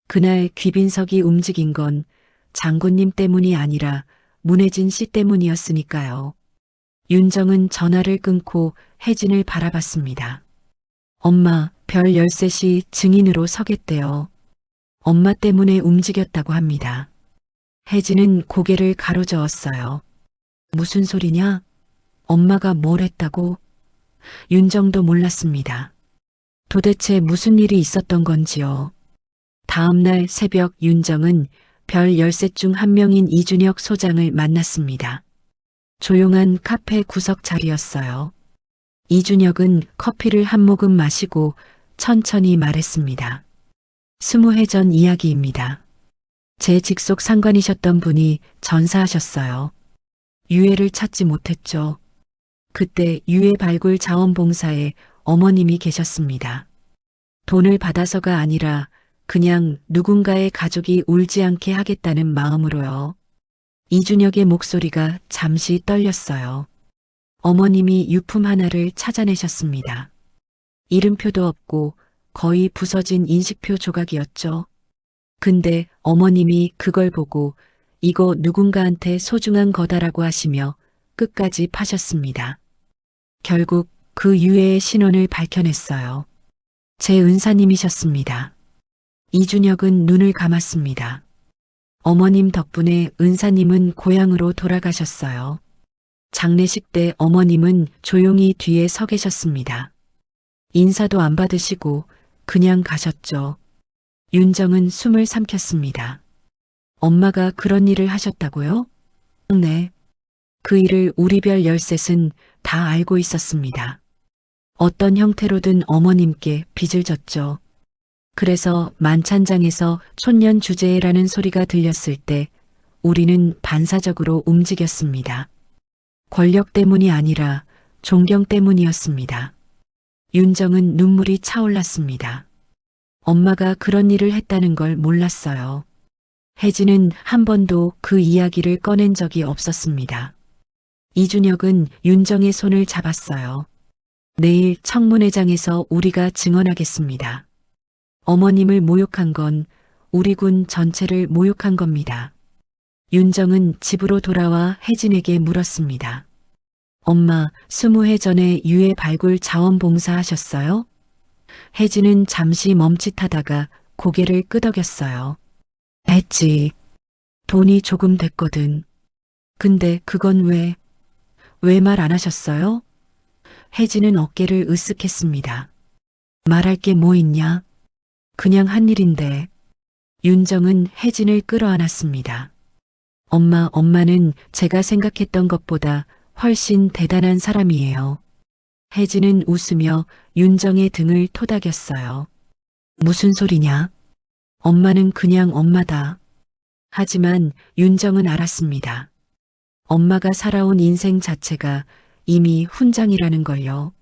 그날 귀빈석이 움직인 건 장군님 때문이 아니라 문혜진 씨 때문이었으니까요. 윤정은 전화를 끊고 혜진을 바라봤습니다. 엄마, 별 13시 증인으로 서겠대요. 엄마 때문에 움직였다고 합니다. 혜진은 고개를 가로저었어요. 무슨 소리냐? 엄마가 뭘 했다고? 윤정도 몰랐습니다. 도대체 무슨 일이 있었던 건지요. 다음 날 새벽 윤정은 별 13 중 한 명인 이준혁 소장을 만났습니다. 조용한 카페 구석 자리였어요. 이준혁은 커피를 한 모금 마시고 천천히 말했습니다. 20회 전 이야기입니다. 제 직속 상관이셨던 분이 전사하셨어요. 유해를 찾지 못했죠. 그때 유해 발굴 자원봉사에 어머님이 계셨습니다. 돈을 받아서가 아니라 그냥 누군가의 가족이 울지 않게 하겠다는 마음으로요. 이준혁의 목소리가 잠시 떨렸어요. 어머님이 유품 하나를 찾아내셨습니다. 이름표도 없고 거의 부서진 인식표 조각이었죠. 근데 어머님이 그걸 보고 이거 누군가한테 소중한 거다라고 하시며 끝까지 파셨습니다. 결국 그 유해의 신원을 밝혀냈어요. 제 은사님이셨습니다. 이준혁은 눈을 감았습니다. 어머님 덕분에 은사님은 고향으로 돌아가셨어요. 장례식 때 어머님은 조용히 뒤에 서 계셨습니다. 인사도 안 받으시고 그냥 가셨죠. 윤정은 숨을 삼켰습니다. 엄마가 그런 일을 하셨다고요? 네. 그 일을 우리 별 13은 다 알고 있었습니다. 어떤 형태로든 어머님께 빚을 졌죠. 그래서 만찬장에서 촌년 주제라는 소리가 들렸을 때 우리는 반사적으로 움직였습니다. 권력 때문이 아니라 존경 때문이었습니다. 윤정은 눈물이 차올랐습니다. 엄마가 그런 일을 했다는 걸 몰랐어요. 혜진은 한 번도 그 이야기를 꺼낸 적이 없었습니다. 이준혁은 윤정의 손을 잡았어요. 내일 청문회장에서 우리가 증언하겠습니다. 어머님을 모욕한 건 우리 군 전체를 모욕한 겁니다. 윤정은 집으로 돌아와 혜진에게 물었습니다. 엄마, 20회 전에 유해 발굴 자원봉사 하셨어요? 혜진은 잠시 멈칫하다가 고개를 끄덕였어요. 했지. 돈이 조금 됐거든. 근데 그건 왜 말 안 하셨어요? 혜진은 어깨를 으쓱했습니다. 말할 게 뭐 있냐? 그냥 한 일인데. 윤정은 혜진을 끌어안았습니다. 엄마는 제가 생각했던 것보다 훨씬 대단한 사람이에요. 혜진은 웃으며 윤정의 등을 토닥였어요. 무슨 소리냐? 엄마는 그냥 엄마다. 하지만 윤정은 알았습니다. 엄마가 살아온 인생 자체가 이미 훈장이라는 걸요.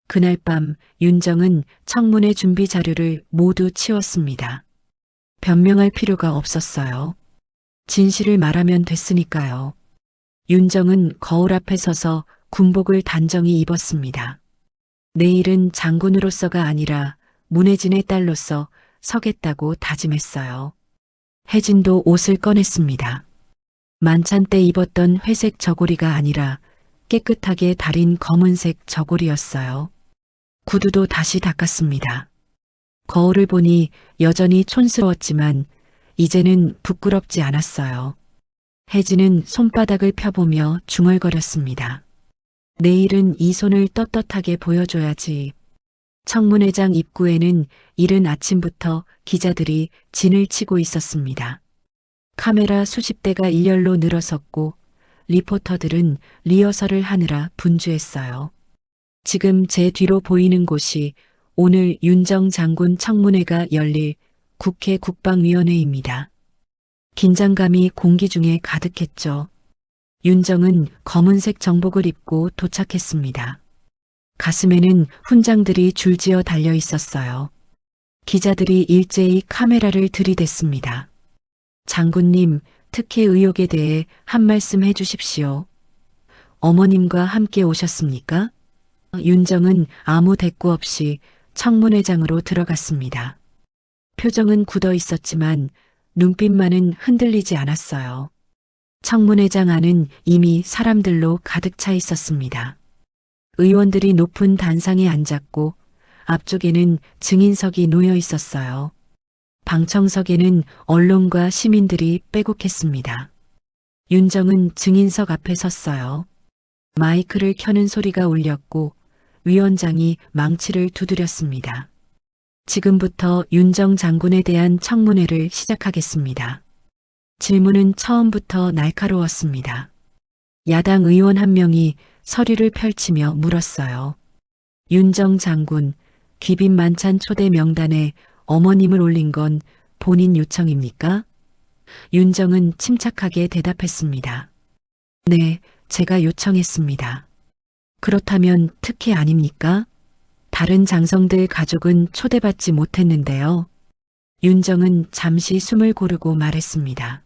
그날 밤 윤정은 청문회 준비 자료를 모두 치웠습니다. 변명할 필요가 없었어요. 진실을 말하면 됐으니까요. 윤정은 거울 앞에 서서 군복을 단정히 입었습니다. 내일은 장군으로서가 아니라 문혜진의 딸로서 서겠다고 다짐했어요. 혜진도 옷을 꺼냈습니다. 만찬 때 입었던 회색 저고리가 아니라 깨끗하게 다린 검은색 저고리였어요. 구두도 다시 닦았습니다. 거울을 보니 여전히 촌스러웠지만 이제는 부끄럽지 않았어요. 혜진은 손바닥을 펴보며 중얼거렸습니다. 내일은 이 손을 떳떳하게 보여줘야지. 청문회장 입구에는 이른 아침부터 기자들이 진을 치고 있었습니다. 카메라 수십 대가 일렬로 늘어섰고 리포터들은 리허설을 하느라 분주했어요. 지금 제 뒤로 보이는 곳이 오늘 윤정 장군 청문회가 열릴 국회 국방위원회입니다. 긴장감이 공기 중에 가득했죠. 윤정은 검은색 정복을 입고 도착했습니다. 가슴에는 훈장들이 줄지어 달려 있었어요. 기자들이 일제히 카메라를 들이댔습니다. 장군님, 특혜 의혹에 대해 한 말씀 해주십시오. 어머님과 함께 오셨습니까? 윤정은 아무 대꾸 없이 청문회장으로 들어갔습니다. 표정은 굳어 있었지만 눈빛만은 흔들리지 않았어요. 청문회장 안은 이미 사람들로 가득 차 있었습니다. 의원들이 높은 단상에 앉았고 앞쪽에는 증인석이 놓여 있었어요. 방청석에는 언론과 시민들이 빼곡했습니다. 윤정은 증인석 앞에 섰어요. 마이크를 켜는 소리가 울렸고 위원장이 망치를 두드렸습니다. 지금부터 윤정 장군에 대한 청문회를 시작하겠습니다. 질문은 처음부터 날카로웠습니다. 야당 의원 한 명이 서류를 펼치며 물었어요. 윤정 장군, 귀빈 만찬 초대 명단에 어머님을 올린 건 본인 요청입니까? 윤정은 침착하게 대답했습니다. 네, 제가 요청했습니다. 그렇다면 특혜 아닙니까? 다른 장성들 가족은 초대받지 못했는데요. 윤정은 잠시 숨을 고르고 말했습니다.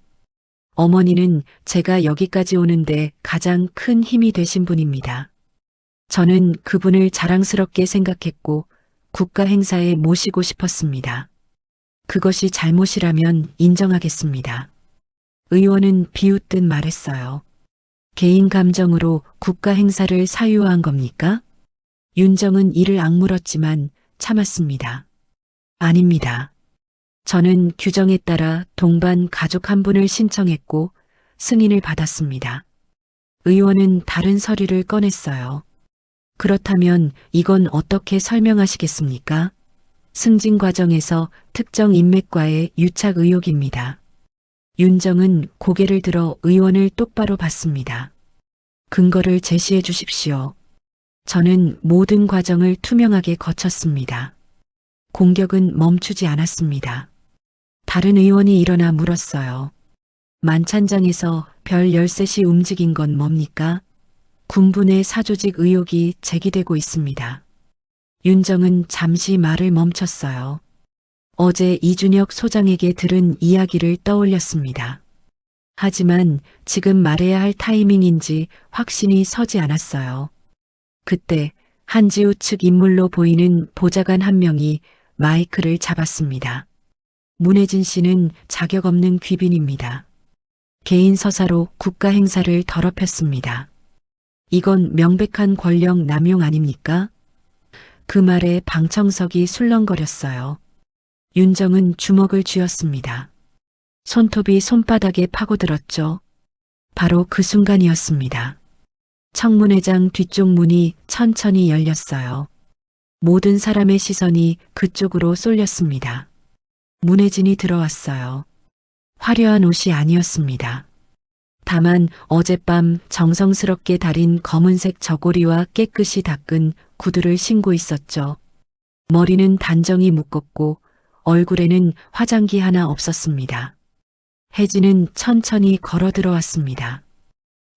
어머니는 제가 여기까지 오는데 가장 큰 힘이 되신 분입니다. 저는 그분을 자랑스럽게 생각했고 국가 행사에 모시고 싶었습니다. 그것이 잘못이라면 인정하겠습니다. 의원은 비웃듯 말했어요. 개인 감정으로 국가 행사를 사유화한 겁니까? 윤정은 이를 악물었지만 참았습니다. 아닙니다. 저는 규정에 따라 동반 가족 한 분을 신청했고 승인을 받았습니다. 의원은 다른 서류를 꺼냈어요. 그렇다면 이건 어떻게 설명하시겠습니까? 승진 과정에서 특정 인맥과의 유착 의혹입니다. 윤정은 고개를 들어 의원을 똑바로 봤습니다. 근거를 제시해 주십시오. 저는 모든 과정을 투명하게 거쳤습니다. 공격은 멈추지 않았습니다. 다른 의원이 일어나 물었어요. 만찬장에서 별 13시 움직인 건 뭡니까? 군부내 사조직 의혹이 제기되고 있습니다. 윤정은 잠시 말을 멈췄어요. 어제 이준혁 소장에게 들은 이야기를 떠올렸습니다. 하지만 지금 말해야 할 타이밍인지 확신이 서지 않았어요. 그때 한지우 측 인물로 보이는 보좌관 한 명이 마이크를 잡았습니다. 문혜진 씨는 자격 없는 귀빈입니다. 개인 서사로 국가 행사를 더럽혔습니다. 이건 명백한 권력 남용 아닙니까? 그 말에 방청석이 술렁거렸어요. 윤정은 주먹을 쥐었습니다. 손톱이 손바닥에 파고들었죠. 바로 그 순간이었습니다. 청문회장 뒤쪽 문이 천천히 열렸어요. 모든 사람의 시선이 그쪽으로 쏠렸습니다. 문혜진이 들어왔어요. 화려한 옷이 아니었습니다. 다만 어젯밤 정성스럽게 다린 검은색 저고리와 깨끗이 닦은 구두를 신고 있었죠. 머리는 단정히 묶었고 얼굴에는 화장기 하나 없었습니다. 혜진은 천천히 걸어 들어왔습니다.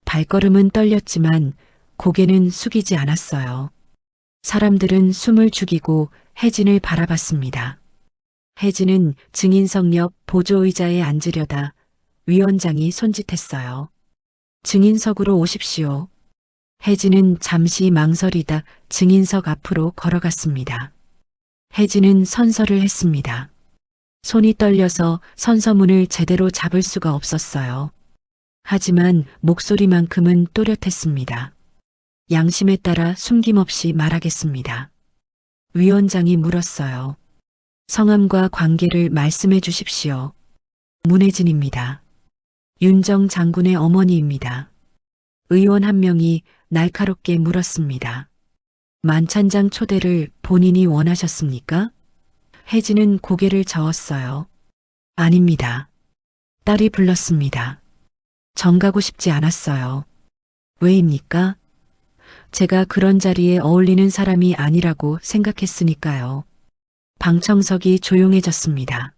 발걸음은 떨렸지만 고개는 숙이지 않았어요. 사람들은 숨을 죽이고 혜진을 바라봤습니다. 혜진은 증인석 옆 보조의자에 앉으려다 위원장이 손짓했어요. 증인석으로 오십시오. 혜진은 잠시 망설이다 증인석 앞으로 걸어갔습니다. 혜진은 선서를 했습니다. 손이 떨려서 선서문을 제대로 잡을 수가 없었어요. 하지만 목소리만큼은 또렷했습니다. 양심에 따라 숨김없이 말하겠습니다. 위원장이 물었어요. 성함과 관계를 말씀해 주십시오. 문혜진입니다. 윤정 장군의 어머니입니다. 의원 한 명이 날카롭게 물었습니다. 만찬장 초대를 본인이 원하셨습니까? 혜진은 고개를 저었어요. 아닙니다. 딸이 불렀습니다. 정 가고 싶지 않았어요. 왜입니까? 제가 그런 자리에 어울리는 사람이 아니라고 생각했으니까요. 방청석이 조용해졌습니다.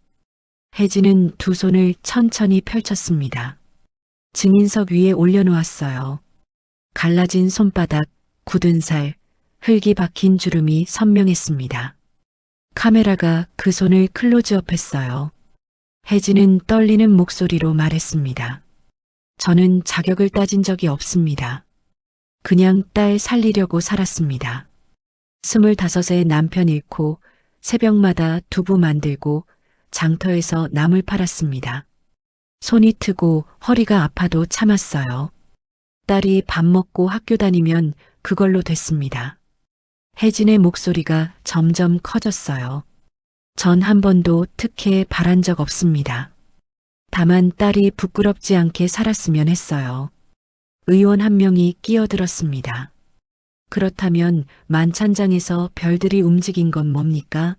혜진은 두 손을 천천히 펼쳤습니다. 증인석 위에 올려놓았어요. 갈라진 손바닥, 굳은 살, 흙이 박힌 주름이 선명했습니다. 카메라가 그 손을 클로즈업했어요. 혜진은 떨리는 목소리로 말했습니다. 저는 자격을 따진 적이 없습니다. 그냥 딸 살리려고 살았습니다. 25에 남편 잃고 새벽마다 두부 만들고 장터에서 나물 팔았습니다. 손이 트고 허리가 아파도 참았어요. 딸이 밥 먹고 학교 다니면 그걸로 됐습니다. 혜진의 목소리가 점점 커졌어요. 전 한 번도 특혜 바란 적 없습니다. 다만 딸이 부끄럽지 않게 살았으면 했어요. 의원 한 명이 끼어들었습니다. 그렇다면 만찬장에서 별들이 움직인 건 뭡니까?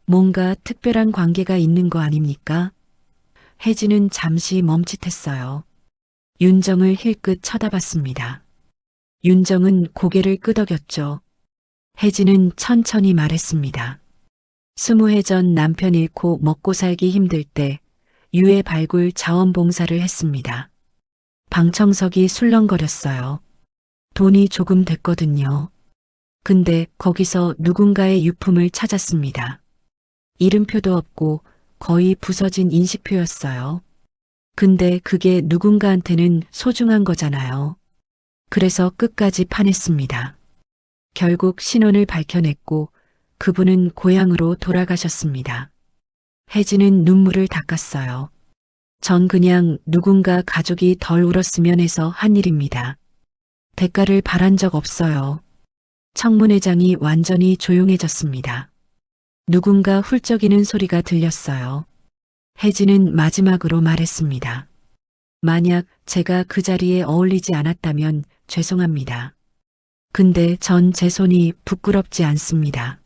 뭔가 특별한 관계가 있는 거 아닙니까? 혜진은 잠시 멈칫했어요. 윤정을 힐끗 쳐다봤습니다. 윤정은 고개를 끄덕였죠. 혜진은 천천히 말했습니다. 20해 전 남편 잃고 먹고 살기 힘들 때 유해 발굴 자원봉사를 했습니다. 방청석이 술렁거렸어요. 돈이 조금 됐거든요. 근데 거기서 누군가의 유품을 찾았습니다. 이름표도 없고 거의 부서진 인식표였어요. 근데 그게 누군가한테는 소중한 거잖아요. 그래서 끝까지 파냈습니다. 결국 신원을 밝혀냈고 그분은 고향으로 돌아가셨습니다. 혜진은 눈물을 닦았어요. 전 그냥 누군가 가족이 덜 울었으면 해서 한 일입니다. 대가를 바란 적 없어요. 청문회장이 완전히 조용해졌습니다. 누군가 훌쩍이는 소리가 들렸어요. 혜진은 마지막으로 말했습니다. 만약 제가 그 자리에 어울리지 않았다면 죄송합니다. 근데 전 제 손이 부끄럽지 않습니다.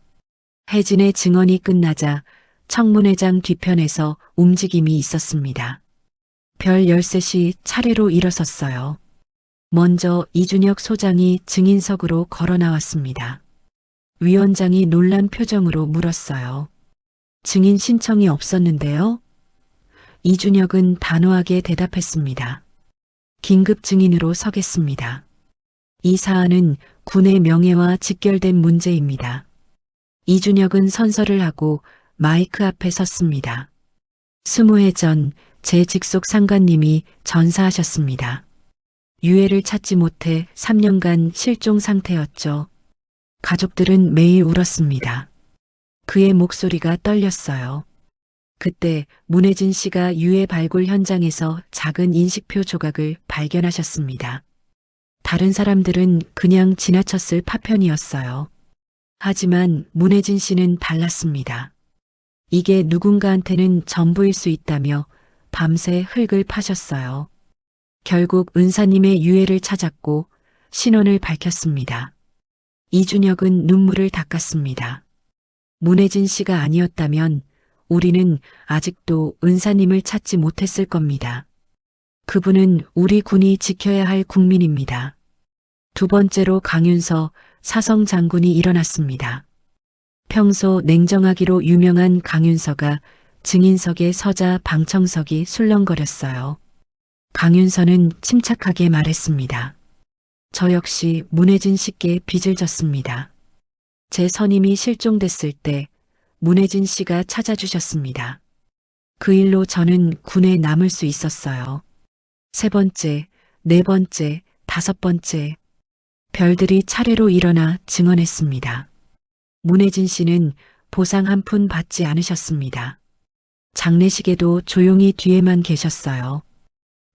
혜진의 증언이 끝나자 청문회장 뒤편에서 움직임이 있었습니다. 별 13시 차례로 일어섰어요. 먼저 이준혁 소장이 증인석으로 걸어 나왔습니다. 위원장이 놀란 표정으로 물었어요. 증인 신청이 없었는데요? 이준혁은 단호하게 대답했습니다. 긴급 증인으로 서겠습니다. 이 사안은 군의 명예와 직결된 문제입니다. 이준혁은 선서를 하고 마이크 앞에 섰습니다. 20해 전 제 직속 상관님이 전사하셨습니다. 유해를 찾지 못해 3년간 실종 상태였죠. 가족들은 매일 울었습니다. 그의 목소리가 떨렸어요. 그때 문혜진 씨가 유해 발굴 현장에서 작은 인식표 조각을 발견하셨습니다. 다른 사람들은 그냥 지나쳤을 파편이었어요. 하지만 문혜진 씨는 달랐습니다. 이게 누군가한테는 전부일 수 있다며 밤새 흙을 파셨어요. 결국 은사님의 유해를 찾았고 신원을 밝혔습니다. 이준혁은 눈물을 닦았습니다. 문혜진 씨가 아니었다면 우리는 아직도 은사님을 찾지 못했을 겁니다. 그분은 우리 군이 지켜야 할 국민입니다. 두 번째로 강윤서 사성 장군이 일어났습니다. 평소 냉정하기로 유명한 강윤서가 증인석에 서자 방청석이 술렁거렸어요. 강윤서는 침착하게 말했습니다. 저 역시 문혜진 씨께 빚을 졌습니다. 제 선임이 실종됐을 때 문혜진 씨가 찾아주셨습니다. 그 일로 저는 군에 남을 수 있었어요. 3번째, 4번째, 5번째. 별들이 차례로 일어나 증언했습니다. 문혜진 씨는 보상 한 푼 받지 않으셨습니다. 장례식에도 조용히 뒤에만 계셨어요.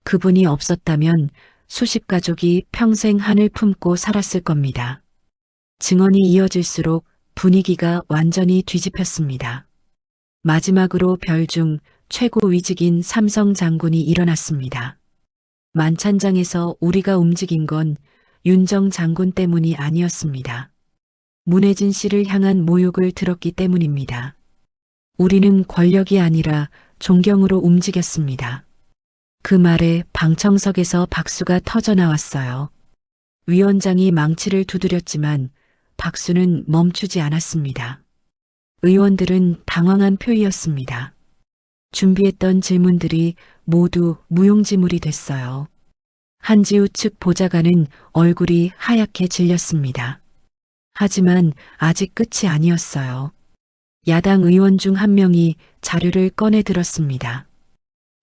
그분이 없었다면 수십 가족이 평생 한을 품고 살았을 겁니다. 증언이 이어질수록 분위기가 완전히 뒤집혔습니다. 마지막으로 별중 최고위직인 삼성 장군이 일어났습니다. 만찬장에서 우리가 움직인 건 윤정 장군 때문이 아니었습니다. 문혜진 씨를 향한 모욕을 들었기 때문입니다. 우리는 권력이 아니라 존경으로 움직였습니다. 그 말에 방청석에서 박수가 터져 나왔어요. 위원장이 망치를 두드렸지만 박수는 멈추지 않았습니다. 의원들은 당황한 표이었습니다. 준비했던 질문들이 모두 무용지물이 됐어요. 한지우 측 보좌관은 얼굴이 하얗게 질렸습니다. 하지만 아직 끝이 아니었어요. 야당 의원 중 한 명이 자료를 꺼내 들었습니다.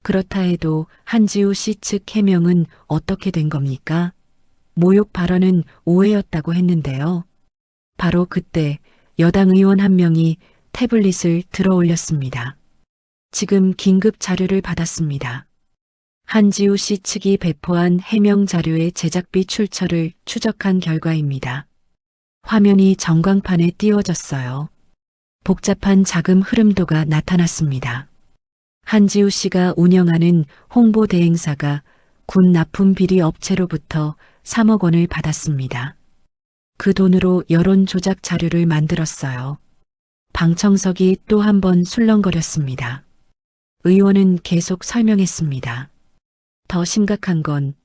그렇다 해도 한지우 씨 측 해명은 어떻게 된 겁니까? 모욕 발언은 오해였다고 했는데요. 바로 그때 여당 의원 한 명이 태블릿을 들어 올렸습니다. 지금 긴급 자료를 받았습니다. 한지우 씨 측이 배포한 해명 자료의 제작비 출처를 추적한 결과입니다. 화면이 전광판에 띄워졌어요. 복잡한 자금 흐름도가 나타났습니다. 한지우 씨가 운영하는 홍보 대행사가 군 납품 비리 업체로부터 3억 원을 받았습니다. 그 돈으로 여론 조작 자료를 만들었어요. 방청석이 또 한 번 술렁거렸습니다. 의원은 계속 설명했습니다. 더 심각한 건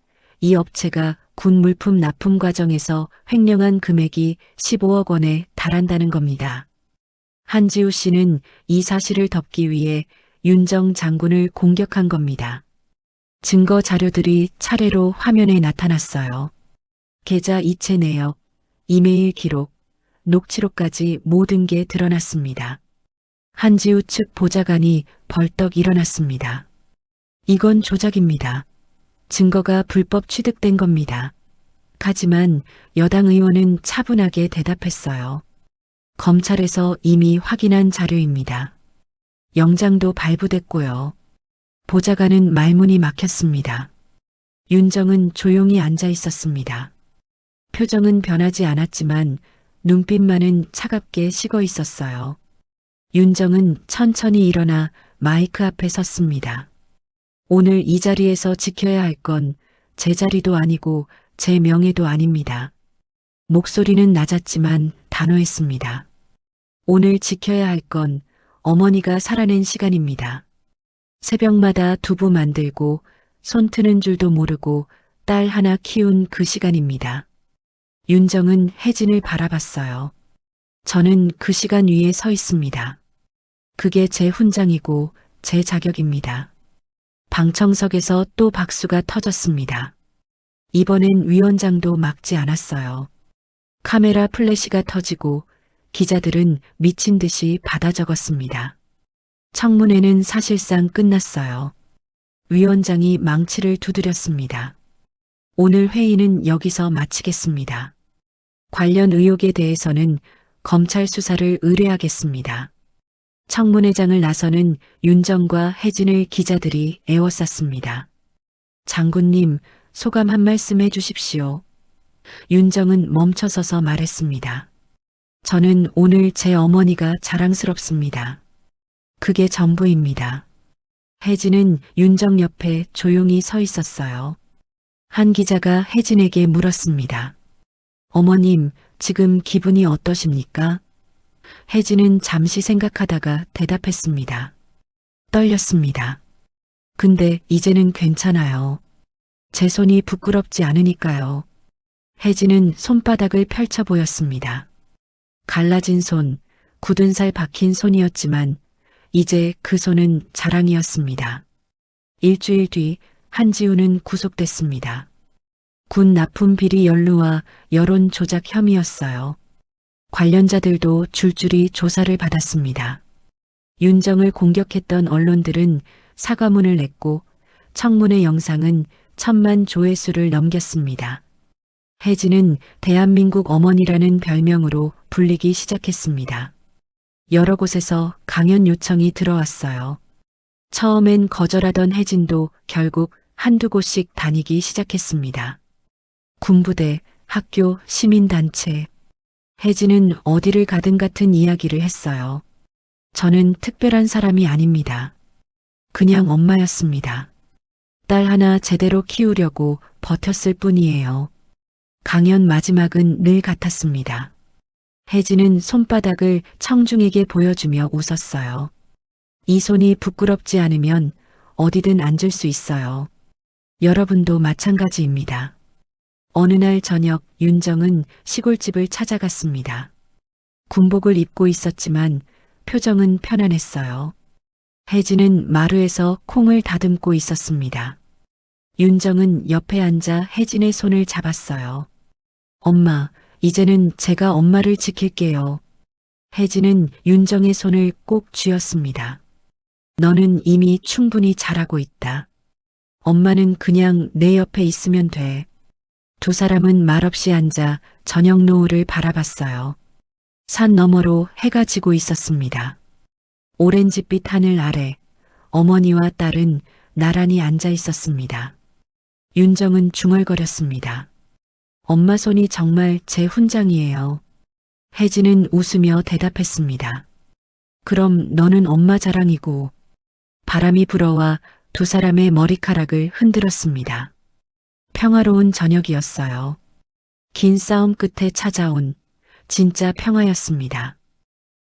이 업체가 군 물품 납품 과정에서 횡령한 금액이 15억 원에 달한다는 겁니다. 한지우 씨는 이 사실을 덮기 위해 윤정 장군을 공격한 겁니다. 증거 자료들이 차례로 화면에 나타났어요. 계좌 이체 내역, 이메일 기록, 녹취록까지 모든 게 드러났습니다. 한지우 측 보좌관이 벌떡 일어났습니다. 이건 조작입니다. 증거가 불법 취득된 겁니다. 하지만 여당 의원은 차분하게 대답했어요. 검찰에서 이미 확인한 자료입니다. 영장도 발부됐고요. 보좌관은 말문이 막혔습니다. 윤정은 조용히 앉아 있었습니다. 표정은 변하지 않았지만 눈빛만은 차갑게 식어 있었어요. 윤정은 천천히 일어나 마이크 앞에 섰습니다. 오늘 이 자리에서 지켜야 할 건 제 자리도 아니고 제 명예도 아닙니다. 목소리는 낮았지만 단호했습니다. 오늘 지켜야 할 건 어머니가 살아낸 시간입니다. 새벽마다 두부 만들고 손 트는 줄도 모르고 딸 하나 키운 그 시간입니다. 윤정은 혜진을 바라봤어요. 저는 그 시간 위에 서 있습니다. 그게 제 훈장이고 제 자격입니다. 방청석에서 또 박수가 터졌습니다. 이번엔 위원장도 막지 않았어요. 카메라 플래시가 터지고 기자들은 미친 듯이 받아 적었습니다. 청문회는 사실상 끝났어요. 위원장이 망치를 두드렸습니다. 오늘 회의는 여기서 마치겠습니다. 관련 의혹에 대해서는 검찰 수사를 의뢰하겠습니다. 청문회장을 나서는 윤정과 혜진을 기자들이 에워쌌습니다. 장군님, 소감 한 말씀 해주십시오. 윤정은 멈춰서서 말했습니다. 저는 오늘 제 어머니가 자랑스럽습니다. 그게 전부입니다. 혜진은 윤정 옆에 조용히 서 있었어요. 한 기자가 혜진에게 물었습니다. 어머님, 지금 기분이 어떠십니까? 혜진은 잠시 생각하다가 대답했습니다. 떨렸습니다. 근데 이제는 괜찮아요. 제 손이 부끄럽지 않으니까요. 혜진은 손바닥을 펼쳐 보였습니다. 갈라진 손, 굳은 살 박힌 손이었지만 이제 그 손은 자랑이었습니다. 일주일 뒤 한지우는 구속됐습니다. 군 납품 비리 연루와 여론 조작 혐의였어요. 관련자들도 줄줄이 조사를 받았습니다. 윤정을 공격했던 언론들은 사과문을 냈고 청문회 영상은 1000만 조회수를 넘겼습니다. 혜진은 대한민국 어머니라는 별명으로 불리기 시작했습니다. 여러 곳에서 강연 요청이 들어왔어요. 처음엔 거절하던 혜진도 결국 한두 곳씩 다니기 시작했습니다. 군부대, 학교, 시민단체. 혜진은 어디를 가든 같은 이야기를 했어요. 저는 특별한 사람이 아닙니다. 그냥 엄마였습니다. 딸 하나 제대로 키우려고 버텼을 뿐이에요. 강연 마지막은 늘 같았습니다. 혜진은 손바닥을 청중에게 보여주며 웃었어요. 이 손이 부끄럽지 않으면 어디든 앉을 수 있어요. 여러분도 마찬가지입니다. 어느 날 저녁 윤정은 시골집을 찾아갔습니다. 군복을 입고 있었지만 표정은 편안했어요. 혜진은 마루에서 콩을 다듬고 있었습니다. 윤정은 옆에 앉아 혜진의 손을 잡았어요. 엄마, 이제는 제가 엄마를 지킬게요. 혜진은 윤정의 손을 꼭 쥐었습니다. 너는 이미 충분히 잘하고 있다. 엄마는 그냥 내 옆에 있으면 돼. 두 사람은 말없이 앉아 저녁 노을을 바라봤어요. 산 너머로 해가 지고 있었습니다. 오렌지빛 하늘 아래 어머니와 딸은 나란히 앉아 있었습니다. 윤정은 중얼거렸습니다. 엄마 손이 정말 제 훈장이에요. 혜진은 웃으며 대답했습니다. 그럼 너는 엄마 자랑이고. 바람이 불어와 두 사람의 머리카락을 흔들었습니다. 평화로운 저녁이었어요. 긴 싸움 끝에 찾아온 진짜 평화였습니다.